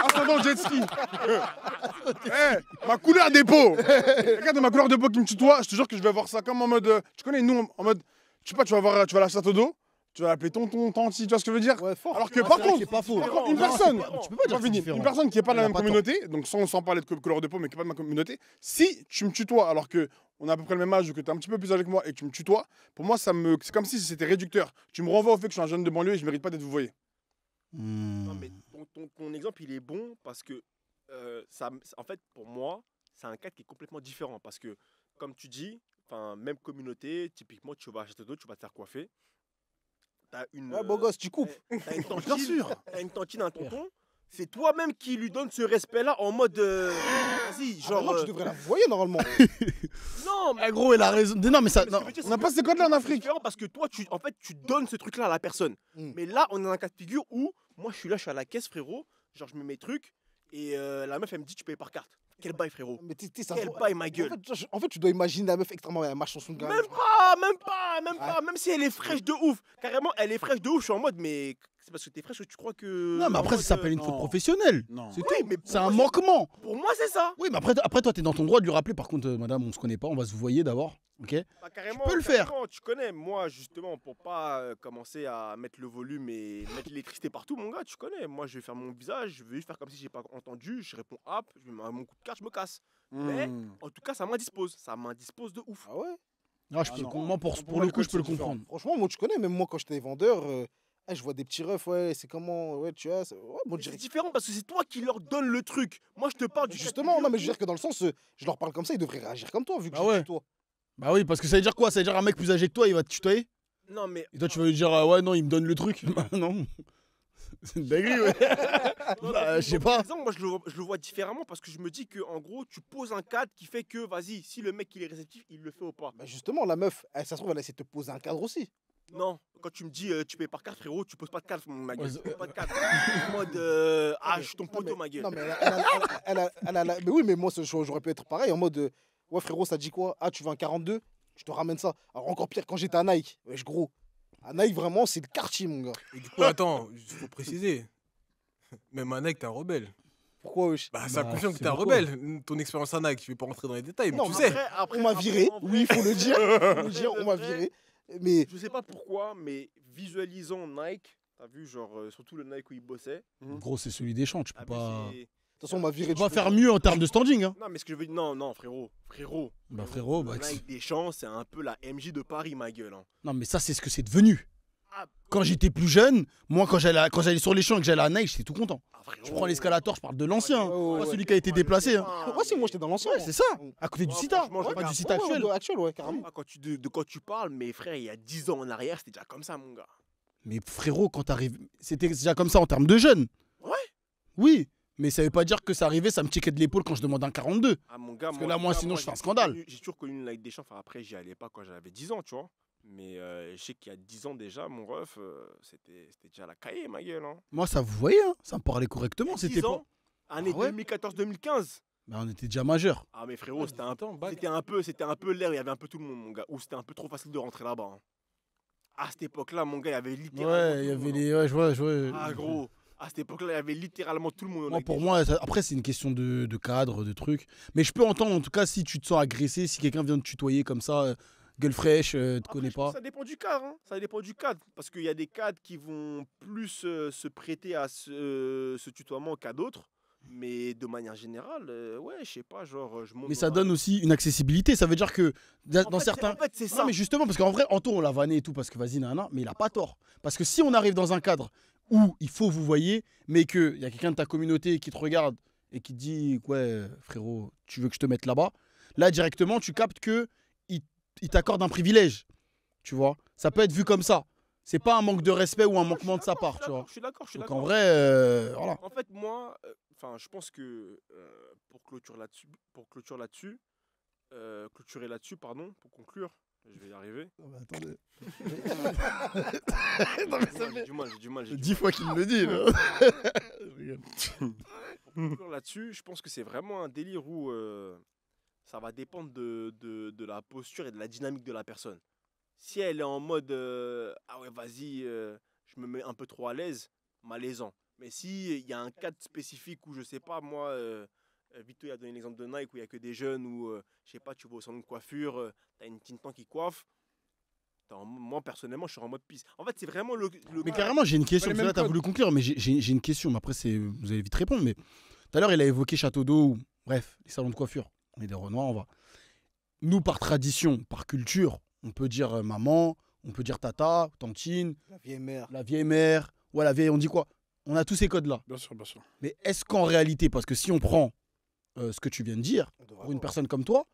Ascendant jet ski. Ma couleur des peaux. Regarde ma couleur de peau qui me tutoie. Je te jure que je vais voir ça comme en mode. Tu connais, nous, en mode. Je sais pas, tu vas à la château d'eau. Tu vas l'appeler tonton, tanti. Tu vois ce que je veux dire? Ouais, fort. Alors que Non, par c'est vrai contre, qu'il est pas faux. par contre, une Non, personne. Tu peux pas dire que c'est Fini. différent. Une personne qui est pas de la Elle a même pas communauté, donc sans parler de couleur de peau, mais qui est pas de ma communauté, si tu me tutoies alors que on a à peu près le même âge ou que tu es un petit peu plus âgé que moi et que tu me tutoies, pour moi, c'est comme si c'était réducteur. Tu me renvoies au fait que je suis un jeune de banlieue et je mérite pas d'être vous voyez. Non, mais ton exemple, il est bon parce que, en fait, pour moi, c'est un cadre qui est complètement différent. Parce que, comme tu dis, même communauté, typiquement, tu vas à Château d'Eau, tu vas te faire coiffer. T'as une, Ouais, beau gosse, tu coupes. t'as une tantine, Bien sûr. T'as une tantine, un tonton. C'est toi-même qui lui donne ce respect-là en mode. Vas-y, genre. Genre, tu devrais la voyer normalement. Non, mais. Ah, gros, il a raison. Non, mais ça. mais ce Non. que je veux dire, On c'est n'a pas ces codes-là en c'est Afrique. différent parce que toi, en fait, tu donnes ce truc-là à la personne. Mm. Mais là, on est dans un cas de figure où moi, je suis là, je suis à la caisse, frérot. Genre, je mets mes trucs et la meuf, elle me dit, tu payes par carte. Quel bail, frérot. Mais ça Quel se voit. bail, ma gueule. En fait, tu dois imaginer la meuf extrêmement machin son gars. Même pas. Même si elle est fraîche de ouf. Carrément, elle est fraîche de ouf. Je suis en mode, mais c'est parce que t'es fraîche que tu crois que. Non, mais après, en ça mode, s'appelle une faute non. professionnelle. Non. C'est Oui, tout. mais pour C'est un moi, manquement. Pour moi, c'est ça. Oui, mais après toi, t'es dans ton droit de lui rappeler. Par contre, madame, on se connaît pas, on va se voyer d'abord. Ok? Bah, carrément, peux le faire. carrément, tu connais, moi, justement, pour pas commencer à mettre le volume et mettre l'électricité partout, mon gars, tu connais. Moi, je vais faire mon visage, je vais juste faire comme si j'ai pas entendu. Je réponds hop, je mets mon coup de carte, je me casse. Mais, en tout cas, ça m'indispose. Ça m'indispose de ouf. Ah ouais. Ah, je Ah peux, non. moi, pour Pour moi, le coup, je peux le c'est différent. comprendre. Franchement, moi, tu connais, même moi, quand j'étais vendeur, je vois des petits refs, ouais, c'est comment, ouais, tu vois. Ouais, bon, Mais je c'est dirais. différent parce que c'est toi qui leur donne le truc. Moi, je te parle du. Justement, non, mais je veux dire que dans le sens, je leur parle comme ça, ils devraient réagir comme toi, vu que Ah je ouais. suis toi. Bah oui, parce que ça veut dire quoi? Ça veut dire un mec plus âgé que toi, il va te tutoyer? Non, mais. Et toi, tu vas lui dire, ouais, non, il me donne le truc. Bah non. C'est une dinguerie, ouais. Bah, je sais pas. Par exemple, moi, je le vois différemment parce que je me dis que en gros, tu poses un cadre qui fait que, vas-y, si le mec il est réceptif, il le fait ou pas. Bah justement, la meuf, ça se trouve, elle essaie de te poser un cadre aussi. Non, quand tu me dis tu payes par carte, frérot, tu poses pas de carte, ma gueule. Ouais, Tu poses pas de carte. En mode je suis ton Non, poteau, ma gueule. Non, mais mais oui, mais moi, j'aurais pu être pareil en mode ouais, frérot, ça dit quoi? Ah, tu veux un 42? Je te ramène ça. Alors, encore pire, quand j'étais à Nike, wesh, gros. À Nike, vraiment, c'est le quartier, mon gars. Et du coup, attends, il faut préciser. Même à Nike, t'es un rebelle. Pourquoi, wesh? Bah, ça Bah, confirme que c'est t'es un pourquoi. rebelle. Ton expérience à Nike, je vais pas rentrer dans les détails, mais Non, tu mais sais. On m'a viré, en vrai, oui, il faut le dire. Faut le dire, de on m'a vrai, viré. Mais Je sais pas pourquoi, mais visualisons Nike. T'as vu, genre, surtout le Nike où il bossait. Gros, c'est celui des champs. Tu peux Ah, mais pas. c'est- de toute façon, on m'a viré. Tu peux pas faire mieux en termes de standing. Hein. Non, mais ce que je veux dire, non, frérot. Bah, frérot, Le bah, Nike des champs, c'est un peu la MJ de Paris, ma gueule. Hein. non, mais ça, c'est ce que c'est devenu. Ah, Quand j'étais plus jeune, moi, quand j'allais sur les champs et que j'allais à Nike, j'étais tout content. frérot. Je prends l'escalator, je parle de l'ancien, hein, Ouais, pas ouais, celui qui a été déplacé. Hein. Ouais, si, moi, j'étais dans l'ancien. Ouais, c'est ça. À côté du Ouais, Cita. franchement, je Pas regarde. du Cita actuel. Actuel, ouais, carrément. Ah, de quoi tu parles, mais frère, il y a 10 ans en arrière, c'était déjà comme ça, mon gars. Mais frérot, quand t'arrives. C'était déjà comme ça en termes de jeunes. Ouais. Oui. Mais ça veut pas dire que ça arrivait, ça me tiquait de l'épaule quand je demande un 42. Ah, mon gars, Parce que là, moi, sinon, je fais un scandale. J'ai toujours connu une Ligue des Champs. Enfin, après, j'y allais pas quand j'avais 10 ans, tu vois. Mais je sais qu'il y a 10 ans déjà, mon ref, c'était déjà la cahier, ma gueule. Hein. Moi, ça vous voyez, hein, ça me parlait correctement. 10 C'était pas. ans, année Ah ouais 2014-2015. Mais on était déjà majeurs. Ah, mais frérot, c'était un bac. peu l'air, il y avait un peu tout le monde, mon gars. Ou c'était un peu trop facile de rentrer là-bas. Hein. À cette époque-là, mon gars, il y avait littéralement. Ouais, il y tout le avait monde, les. Ouais, je vois. hein. Ah, gros. À cette époque-là, il y avait littéralement tout le monde. en Moi, Ligue pour des moi, après, c'est une question de cadre, de trucs. Mais je peux entendre, en tout cas, si tu te sens agressé, si quelqu'un vient te tutoyer comme ça, gueule fraîche, te Après, connais je pense pas. que ça dépend du cadre. Hein. Ça dépend du cadre. Parce qu'il y a des cadres qui vont plus se prêter à ce tutoiement qu'à d'autres. Mais de manière générale, ouais, je sais pas, genre, je monte. Mais dans ça la- donne aussi une accessibilité. Ça veut dire que dans En fait, certains. En fait, c'est Non, ça. mais justement, parce qu'en vrai, Anto, on l'a vanné et tout, parce que vas-y, nana, mais il a pas tort. Parce que si on arrive dans un cadre où il faut vous voyez, mais qu'il y a quelqu'un de ta communauté qui te regarde et qui te dit, ouais, frérot, tu veux que je te mette là-bas, là, directement, tu captes que il t'accorde un privilège. Tu vois, ça peut être vu comme ça. C'est pas un manque de respect ou un manquement de sa part, tu vois. Je suis d'accord, je suis Donc d'accord. en vrai, voilà. En fait, moi, je pense que pour clôturer là-dessus, pardon, pour conclure, je vais y arriver. Attendez. J'ai du mal. 10 fois qu'il me le dit, là. Pour conclure là-dessus, je pense que c'est vraiment un délire où ça va dépendre de la posture et de la dynamique de la personne. Si elle est en mode ah ouais, vas-y, je me mets un peu trop à l'aise, malaisant. Mais si il y a un cadre spécifique où je sais pas, moi, Vito il a donné l'exemple de Nike où il y a que des jeunes où je sais pas, tu vas au salon de coiffure, t'as une tintan qui coiffe. Moi personnellement, je suis en mode pisse. En fait, c'est vraiment le Mais carrément, j'ai une question. les Parce que là, mêmes t'as codes. voulu conclure, mais j'ai une question. Mais après, vous allez vite répondre. Mais tout à l'heure, il a évoqué Château d'Eau. Bref, les salons de coiffure. On est des Renois, on va. Nous, par tradition, par culture, on peut dire maman, on peut dire tata, tantine, La vieille mère. la vieille mère. Ouais, la vieille, on dit quoi? On a tous ces codes-là. Bien sûr, bien sûr. Mais est-ce qu'en réalité, parce que si on prend ce que tu viens de dire, On devrait pour une avoir. personne comme toi,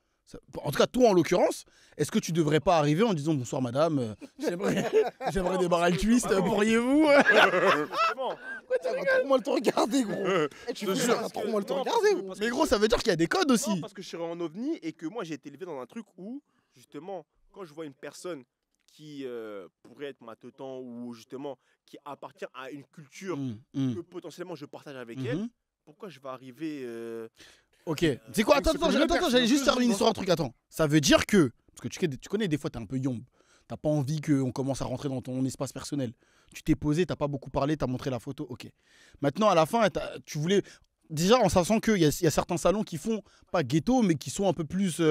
en tout cas, toi en l'occurrence, est-ce que tu devrais pas arriver en disant bonsoir madame, j'aimerais débarrer le twist, pourriez-vous Vraiment. Ça va trop mal te regarder, gros. Eh, tu Je veux te ça jure. va trop mal te Non, regarder, gros. parce que- Mais gros, ça veut dire qu'il y a des codes aussi. Non, parce que je serais en ovni et que moi j'ai été élevé dans un truc où, justement, quand je vois une personne qui pourrait être ma teutan ou justement qui appartient à une culture que potentiellement je partage avec elle, Mhm. pourquoi je vais arriver. Ok. C'est quoi? avec Attends, ce communautaire, attends, c'est j'allais un juste peu terminer dans sur un truc. Attends. Ça veut dire que. Parce que tu connais, des fois, t'es un peu yombe. T'as pas envie qu'on commence à rentrer dans ton espace personnel. Tu t'es posé, t'as pas beaucoup parlé, t'as montré la photo. Ok. Maintenant, à la fin, tu voulais. Déjà, en sachant qu'il y a certains salons qui font, pas ghetto, mais qui sont un peu plus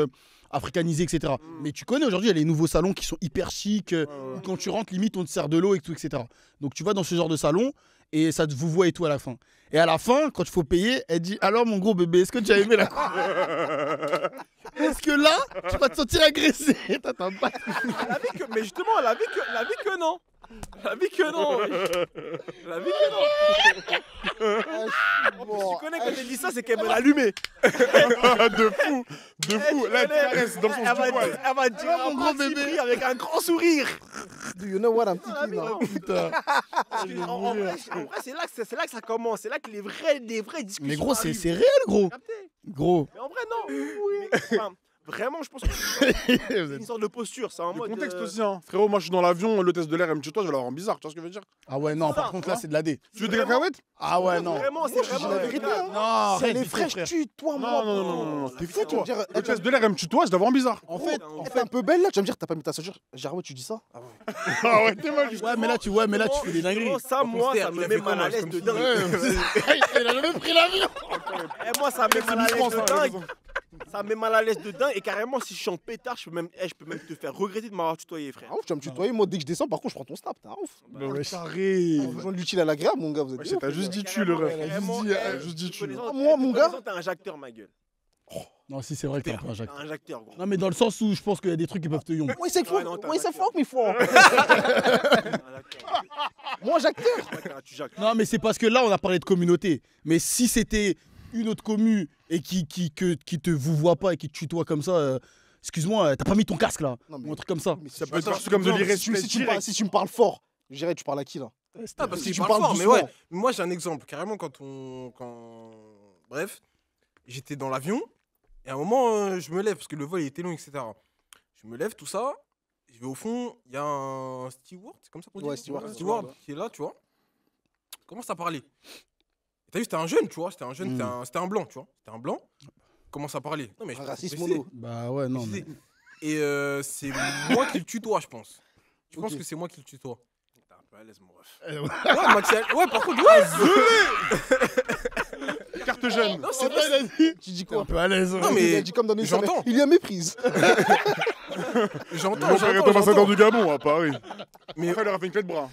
africanisés, etc. Mais tu connais aujourd'hui, il y a les nouveaux salons qui sont hyper chics. Où quand tu rentres, limite, on te sert de l'eau et tout, etc. Donc, tu vas dans ce genre de salon et ça te vous voit et tout à la fin. Et à la fin, quand il faut payer, elle dit alors, mon gros bébé, est-ce que tu as aimé la coupe? Est-ce que là, tu vas te sentir agressé? T'as pas- Elle a vu que, mais justement, elle a vu que non. Elle a vu que non. Elle a vu que non. Bon, Tu connais quand elle dit ça, c'est qu'elle veut l'allumer. De fou. De fou. Là, tu caresses dans le sens Elle du va poil. dire, elle va dire mon un gros petit bébé. prix avec un grand sourire. do you know what I'm thinking mais now? non. Putain. Parce que, en vrai, c'est là que ça commence. C'est là que les vraies discussions. Mais gros, arrivent. c'est réel, gros. Capté. Gros. Mais en vrai, non. Mais, enfin, Vraiment, je pense que c'est une sorte de posture. C'est en Le mode. contexte aussi, hein. Frérot, moi je suis dans l'avion, l'hôtesse de l'air, elle me tutoie, je vais la rendre bizarre, tu vois ce que je veux dire? Ah ouais, non, par Ça, contre, là, c'est de la D. Tu veux des Vraiment cacahuètes? Ah ouais, non. Vraiment, c'est Moi, je te dis vraiment. la vérité, hein. Non, C'est arrête, les dis frères, frère. tue-toi, Non, moi. non, non, non, t'es fou toi. Dire, L'hôtesse de l'air, elle me tutoie, je la rends bizarre. En fait, En t'es un peu belle là, tu vas me dire, t'as pas mis ta ceinture. Jarwo, tu dis ça? Ah ouais, t'es mal. ouais, mais là, tu fais des dingueries. Justement, ça, moi, ça me met mal à l'aise de dingue. Il a jamais pris l'avion. Et moi, ça me met mal à l'aise de dingue. Ça me met mal à l'aise de dingue. Et carrément, si je suis en pétard, je peux même te faire regretter de m'avoir tutoyé, frère. Ah ouf, tu vas me tutoyer, moi dès que je descends, par contre, je prends ton snap, t'es un ouf. Carré. Faut joindre l'utile à l'agréable, mon gars, vous êtes Ouais, des ouf, t'as les juste gars. dit tu le ref. Carrément, Juste dit tu. Moi, mon gars. T'es un jacteur, ma gueule. Non, si, c'est vrai que t'es un peu un Jacques. T'es un jacteur, gros. Non, mais dans le sens où je pense qu'il y a des trucs qui peuvent te yomber. Ouais, c'est Ouais, non, fuck, t'es ouais, un c'est acteur. fuck, mais fort. T'es un jacteur. Moi, j'acteur. Tu jactes. Non, mais c'est parce que là, on a parlé de communauté. Mais si c'était une autre commu et qui te vous voit pas et qui te tutoie comme ça, excuse-moi, t'as pas mis ton casque là. Non, mais- Ou un truc comme ça. Mais si Ça tu peut me être parles- perçu comme de l'irrespect si tu me parles- direct. si tu me parles fort, je dirais, tu parles à qui là? Ah, parce Si qu'il tu parle parles fort, mais doucement. ouais. Moi, j'ai un exemple. Carrément, Bref, j'étais dans l'avion, et à un moment, je me lève, parce que le vol il était long, etc. Je me lève, tout ça, je vais au fond, il y a un steward, c'est comme ça qu'on dit Ouais, steward, Un steward, steward qui est là, tu vois. Il commence à parler. Et t'as vu, c'était un jeune, tu vois, c'était un blanc, tu vois. C'était un blanc. Il commence à parler. Non, mais je Un peux raciste préciser. mono. Bah ouais, non. Mais... Et c'est moi qui le tutoie, je pense. Je pense Ok. que c'est moi qui le tutoie. T'es un peu à l'aise, mon ref. Ouais, Maxiel. Ouais, par contre, ouais. Carte jeune. Non, c'est vrai, il a dit. Tu dis T'es un quoi? peu à l'aise. Non, mais Il a dit comme dans une j'entends. salle, il y a méprise. J'entends, Mon père est ambassadeur du Gabon à Paris. Mais- Après, il leur a fait une clé de bras.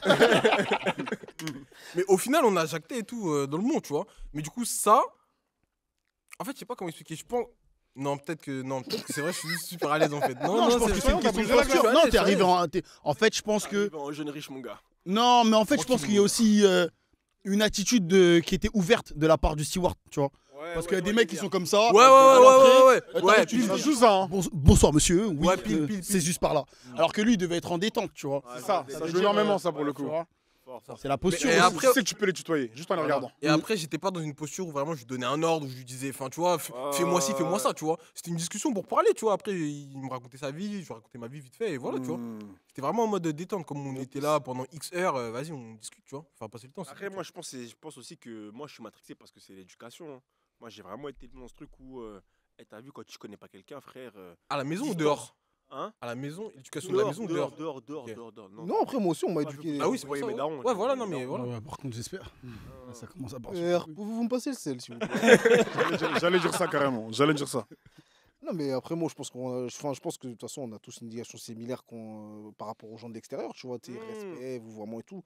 Mais au final, on a jacté et tout dans le monde, tu vois. Mais du coup, ça. En fait, je sais pas comment expliquer. Je pense. Non, peut-être que c'est vrai, je suis juste super à l'aise en fait. Non, je pense que c'est une t'as question de brisé la posture. glace. Non, Je suis t'es à arrivé l'aise. en fait, je pense que. En jeune riche, mon gars. Non, mais en fait, je pense qu'il y a aussi une attitude qui était ouverte de la part du steward, tu vois. Parce qu'il y a des mecs qui sont comme ça. Ouais, à l'entrée, ouais. t'arrives, Ouais, tu pile, dis, C'est juste ça, hein. Bonsoir monsieur, oui, Ouais, pile. c'est juste par là. Alors que lui, il devait être en détente, tu vois. C'est ça, Ça ça veut joue dire, énormément, ça, pour le Tu coup. vois, Fort, fort. c'est la posture. Et aussi. après- Tu sais que tu peux les tutoyer, juste en les regardant. Et après, j'étais pas dans une posture où vraiment je lui donnais un ordre, où je lui disais, enfin, tu vois, fais-moi ci, fais-moi ça, tu vois. C'était une discussion pour parler, tu vois. Après, il me racontait sa vie, je lui racontais ma vie vite fait, et voilà, tu vois. C'était vraiment en mode détente, comme on était là pendant X heures, vas-y, on discute, tu vois. Enfin, passer le temps. c'est Après, tout, moi, je pense aussi que moi, je suis matrixé parce que c'est l'éducation. Hein. Moi, j'ai vraiment été dans ce truc où, t'as vu, quand tu connais pas quelqu'un, frère. À la maison ou distance. dehors Hein? À la maison, éducation de la maison ou dehors dehors. Ok. Non, après, moi aussi, on m'a Moi, je éduqué. peux Ah oui, c'est Vous voyez pour mes ça. darons, Ouais, je voilà, vois non, mes mais darons. voilà. Ouais, par contre, j'espère. Là, ça commence à partir. Pouvez-vous me passer le sel, s'il vous plaît? J'allais dire ça carrément, j'allais dire ça. Non, mais après, moi, je pense je pense que de toute façon, on a tous une éducation similaire par rapport aux gens de l'extérieur, tu vois, respect, vouvoiement et tout.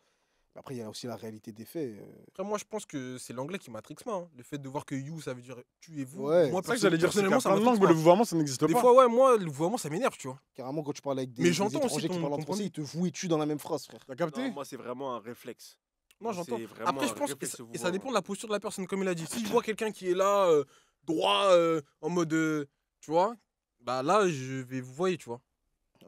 Mais après, il y a aussi la réalité des faits. Après, moi, je pense que c'est l'anglais qui matrix moi. Hein. Le fait de voir que you, ça veut dire tu et vous. Ouais. Moi, C'est ça que j'allais dire, c'est qu'il y personnellement, a ça plein de m'attriste langues où le pas. vouvoiement, ça n'existe Des pas. fois, ouais, moi, le vouvoiement, ça m'énerve, tu vois. Carrément, quand tu parles avec Mais des j'entends aussi étrangers qui ton parlent en point de français, vue. ils te vouent et tuent dans la même phrase, frère. T'as capté? Non, moi, c'est vraiment un réflexe. Non, Moi, j'entends. c'est vraiment Après, je un pense que réflexe ça, au et ça vouvoiement. dépend de la posture de la personne, comme il a dit. Si je vois quelqu'un qui est là, droit, en mode, tu vois, bah là, je vais vous voyez, tu vois.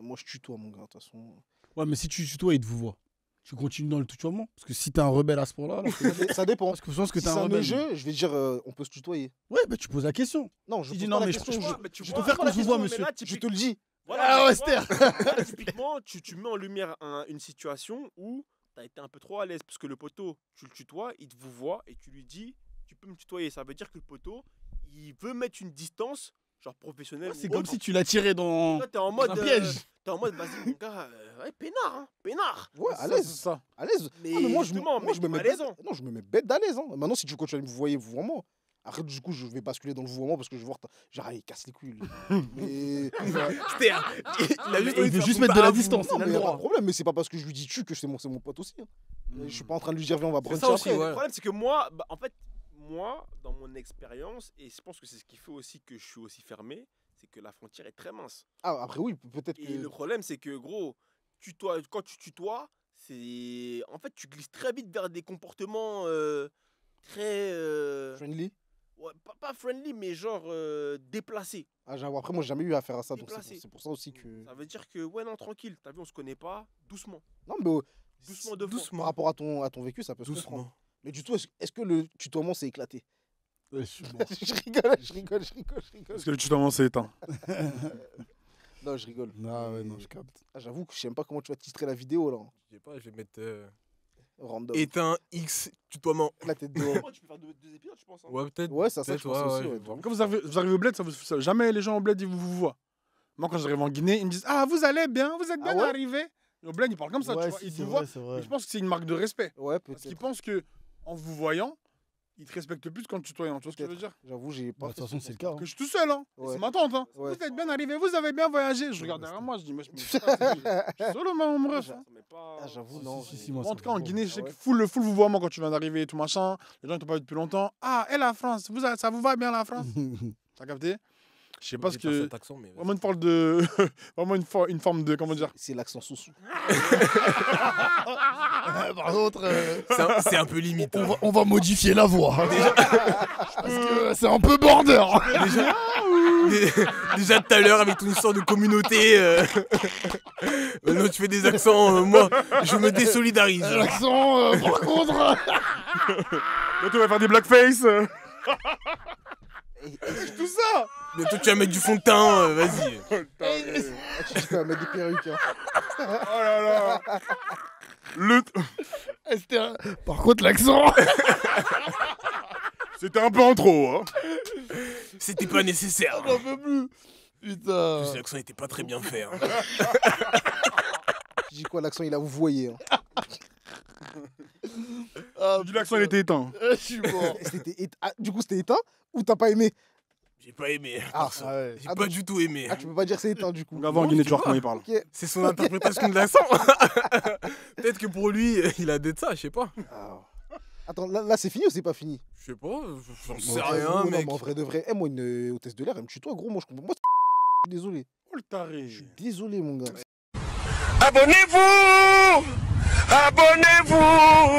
Moi, je tutoie, mon gars, de toute façon. Ouais, mais si tu tutoies, il te vous voit. Tu continues dans le tutoiement. Parce que si t'es un rebelle à ce point-là, là, Ça dépend. parce que je pense que Si t'es c'est un un rebelle. jeu, je vais dire, on peut se tutoyer. Ouais, bah tu poses la question. Non, je Tu pose dis pas non, la mais question, je te faire qu'on se voit, monsieur. je te le dis. Ah ouais, Stère. Là, typiquement, tu mets en lumière une situation où tu as été un peu trop à l'aise parce que le poteau, tu le tutoies, il te vous voit et tu lui dis tu peux me tutoyer. Ça veut dire que le poteau, il veut mettre une distance, genre professionnelle. C'est ou comme autre. si tu l'as tiré dans Toi, t'es en mode un piège. T'es en mode, vas-y, mon gars, ouais, peinard, hein, peinard. Ouais, à C'est l'aise. ça. À l'aise. Mais, Ah, mais moi, justement, moi, je me mets à bête. l'aise. Hein. Non, je me mets bête à l'aise. Hein. Maintenant, si tu continues à me voyer vouvoiement, après, du coup, je vais basculer dans le vouvoiement parce que je vais voir. Genre, ah, il casse les couilles. Lui. Mais. C'était un- il a juste Il envie de veut faire juste son mettre de la barbe. distance. Non, Il a mais le y a pas de droit. problème. Mais c'est pas parce que je lui dis tu que c'est mon pote aussi. Hein. Je suis pas en train de lui dire, viens, on va C'est bruncher ça aussi, après. ouais. Le problème, c'est que moi, bah, en fait, moi, dans mon expérience, et je pense que c'est ce qui fait aussi que je suis aussi fermé, c'est que la frontière est très mince. Ah, après, oui, peut-être Et que. le problème, c'est que, gros, quand tu tutoies, c'est. En fait, tu glisses très vite vers des comportements très. Friendly. Ouais, pas friendly, mais genre déplacés. Ah, j'avoue, après, moi, j'ai jamais eu affaire à ça. Donc, Déplacé. c'est pour ça aussi que. Ça veut dire que, ouais, non, tranquille, t'as vu, on se connaît pas, doucement. Non, mais Doucement de fond. par rapport à ton vécu, ça peut se comprendre. Doucement. Mais du tout, est-ce que le tutoiement s'est éclaté? Ouais, je suis bon. Je rigole. Parce que le tutoiement, c'est éteint. Non, je rigole. Ah ouais, non, je capte. Ah, j'avoue que je sais même pas comment tu vas titrer la vidéo là. Je sais pas, je vais mettre Random. éteint X tutoiement. La tête dehors. Tu peux faire deux épisodes, je pense. hein. Ouais, peut-être. Ouais, ça, peut-être, je pense aussi. ouais, Ouais, je vois. Quand vous arrivez au bled, jamais les gens au bled, ils vous voient. Moi, quand j'arrive en Guinée, ils me disent ah, vous allez bien, vous êtes bien Ah ouais arrivés. Et au bled, ils parlent comme ça, Ouais, tu vois. si, Ils c'est vous vrai, voient. c'est Et vrai. je pense que c'est une marque de respect. Ouais, Parce qu'ils peut-être. pensent que en vous voyant, ils te respectent plus qu'en te tutoyant. Tu vois ce que je veux dire? J'avoue, j'ai pas. De toute fait façon, ce c'est le cas. hein. Que je suis tout seul, hein. Ouais. C'est ma tante, hein. Ouais. Vous êtes bien arrivés, vous avez bien voyagé. Je regarde derrière moi, je dis, mais je suis solo, mon ref. Ça met pas. Ah, j'avoue, Si, non. si, j'ai- si, moi, En ça tout cas, me en va. Guinée, je sais Ah que ouais. full vous voit, moi, quand tu viens d'arriver et tout machin. Les gens, ils t'ont pas vu depuis longtemps. Ah, et la France, ça vous va bien, la France? T'as capté? Je sais pas ce que. Cet accent, mais Vraiment une forme de. Vraiment une forme de. Comment dire? C'est l'accent sous-sous. Par contre, c'est un peu limite. hein. on va modifier la voix. Parce que c'est un peu border. Déjà tout à l'heure, avec ton histoire de communauté. Maintenant, tu fais des accents. Moi, je me désolidarise. L'accent, par contre. Là, tu vas faire des blackface. C'est tout ça. Bientôt, tu vas mettre du fond de teint. Vas-y. Ah, tu dis quoi, mettre des perruques. Hein. Oh là là. Par contre, l'accent. C'était un peu en trop, hein. C'était pas nécessaire. J'en peux plus. Putain. L'accent était pas très bien fait. hein. Tu dis quoi, l'accent, il a vous voyé. Hein. Ah, Du l'accent, il était éteint. Je suis mort. Et ah, du coup, c'était éteint ou t'as pas aimé? J'ai pas aimé. Ah, perso. ouais. J'ai Ah, pas donc- du tout aimé. Ah, tu peux pas dire c'est éteint du coup. Donc avant en Guinée, tu vois comment il parle. Ok. C'est son interprétation de l'accent. Peut-être que pour lui, il a d'être ça, je sais pas. Ah. Attends, là c'est fini ou c'est pas fini? Je sais pas, j'en Ouais, sais non, rien, mec. mais en vrai de vrai. Eh, moi, une hôtesse de l'air, elle me tutoie, gros. Moi, je comprends. Moi, je suis désolé. Oh le taré. Je suis désolé, mon gars. Abonnez-vous! Abonnez-vous!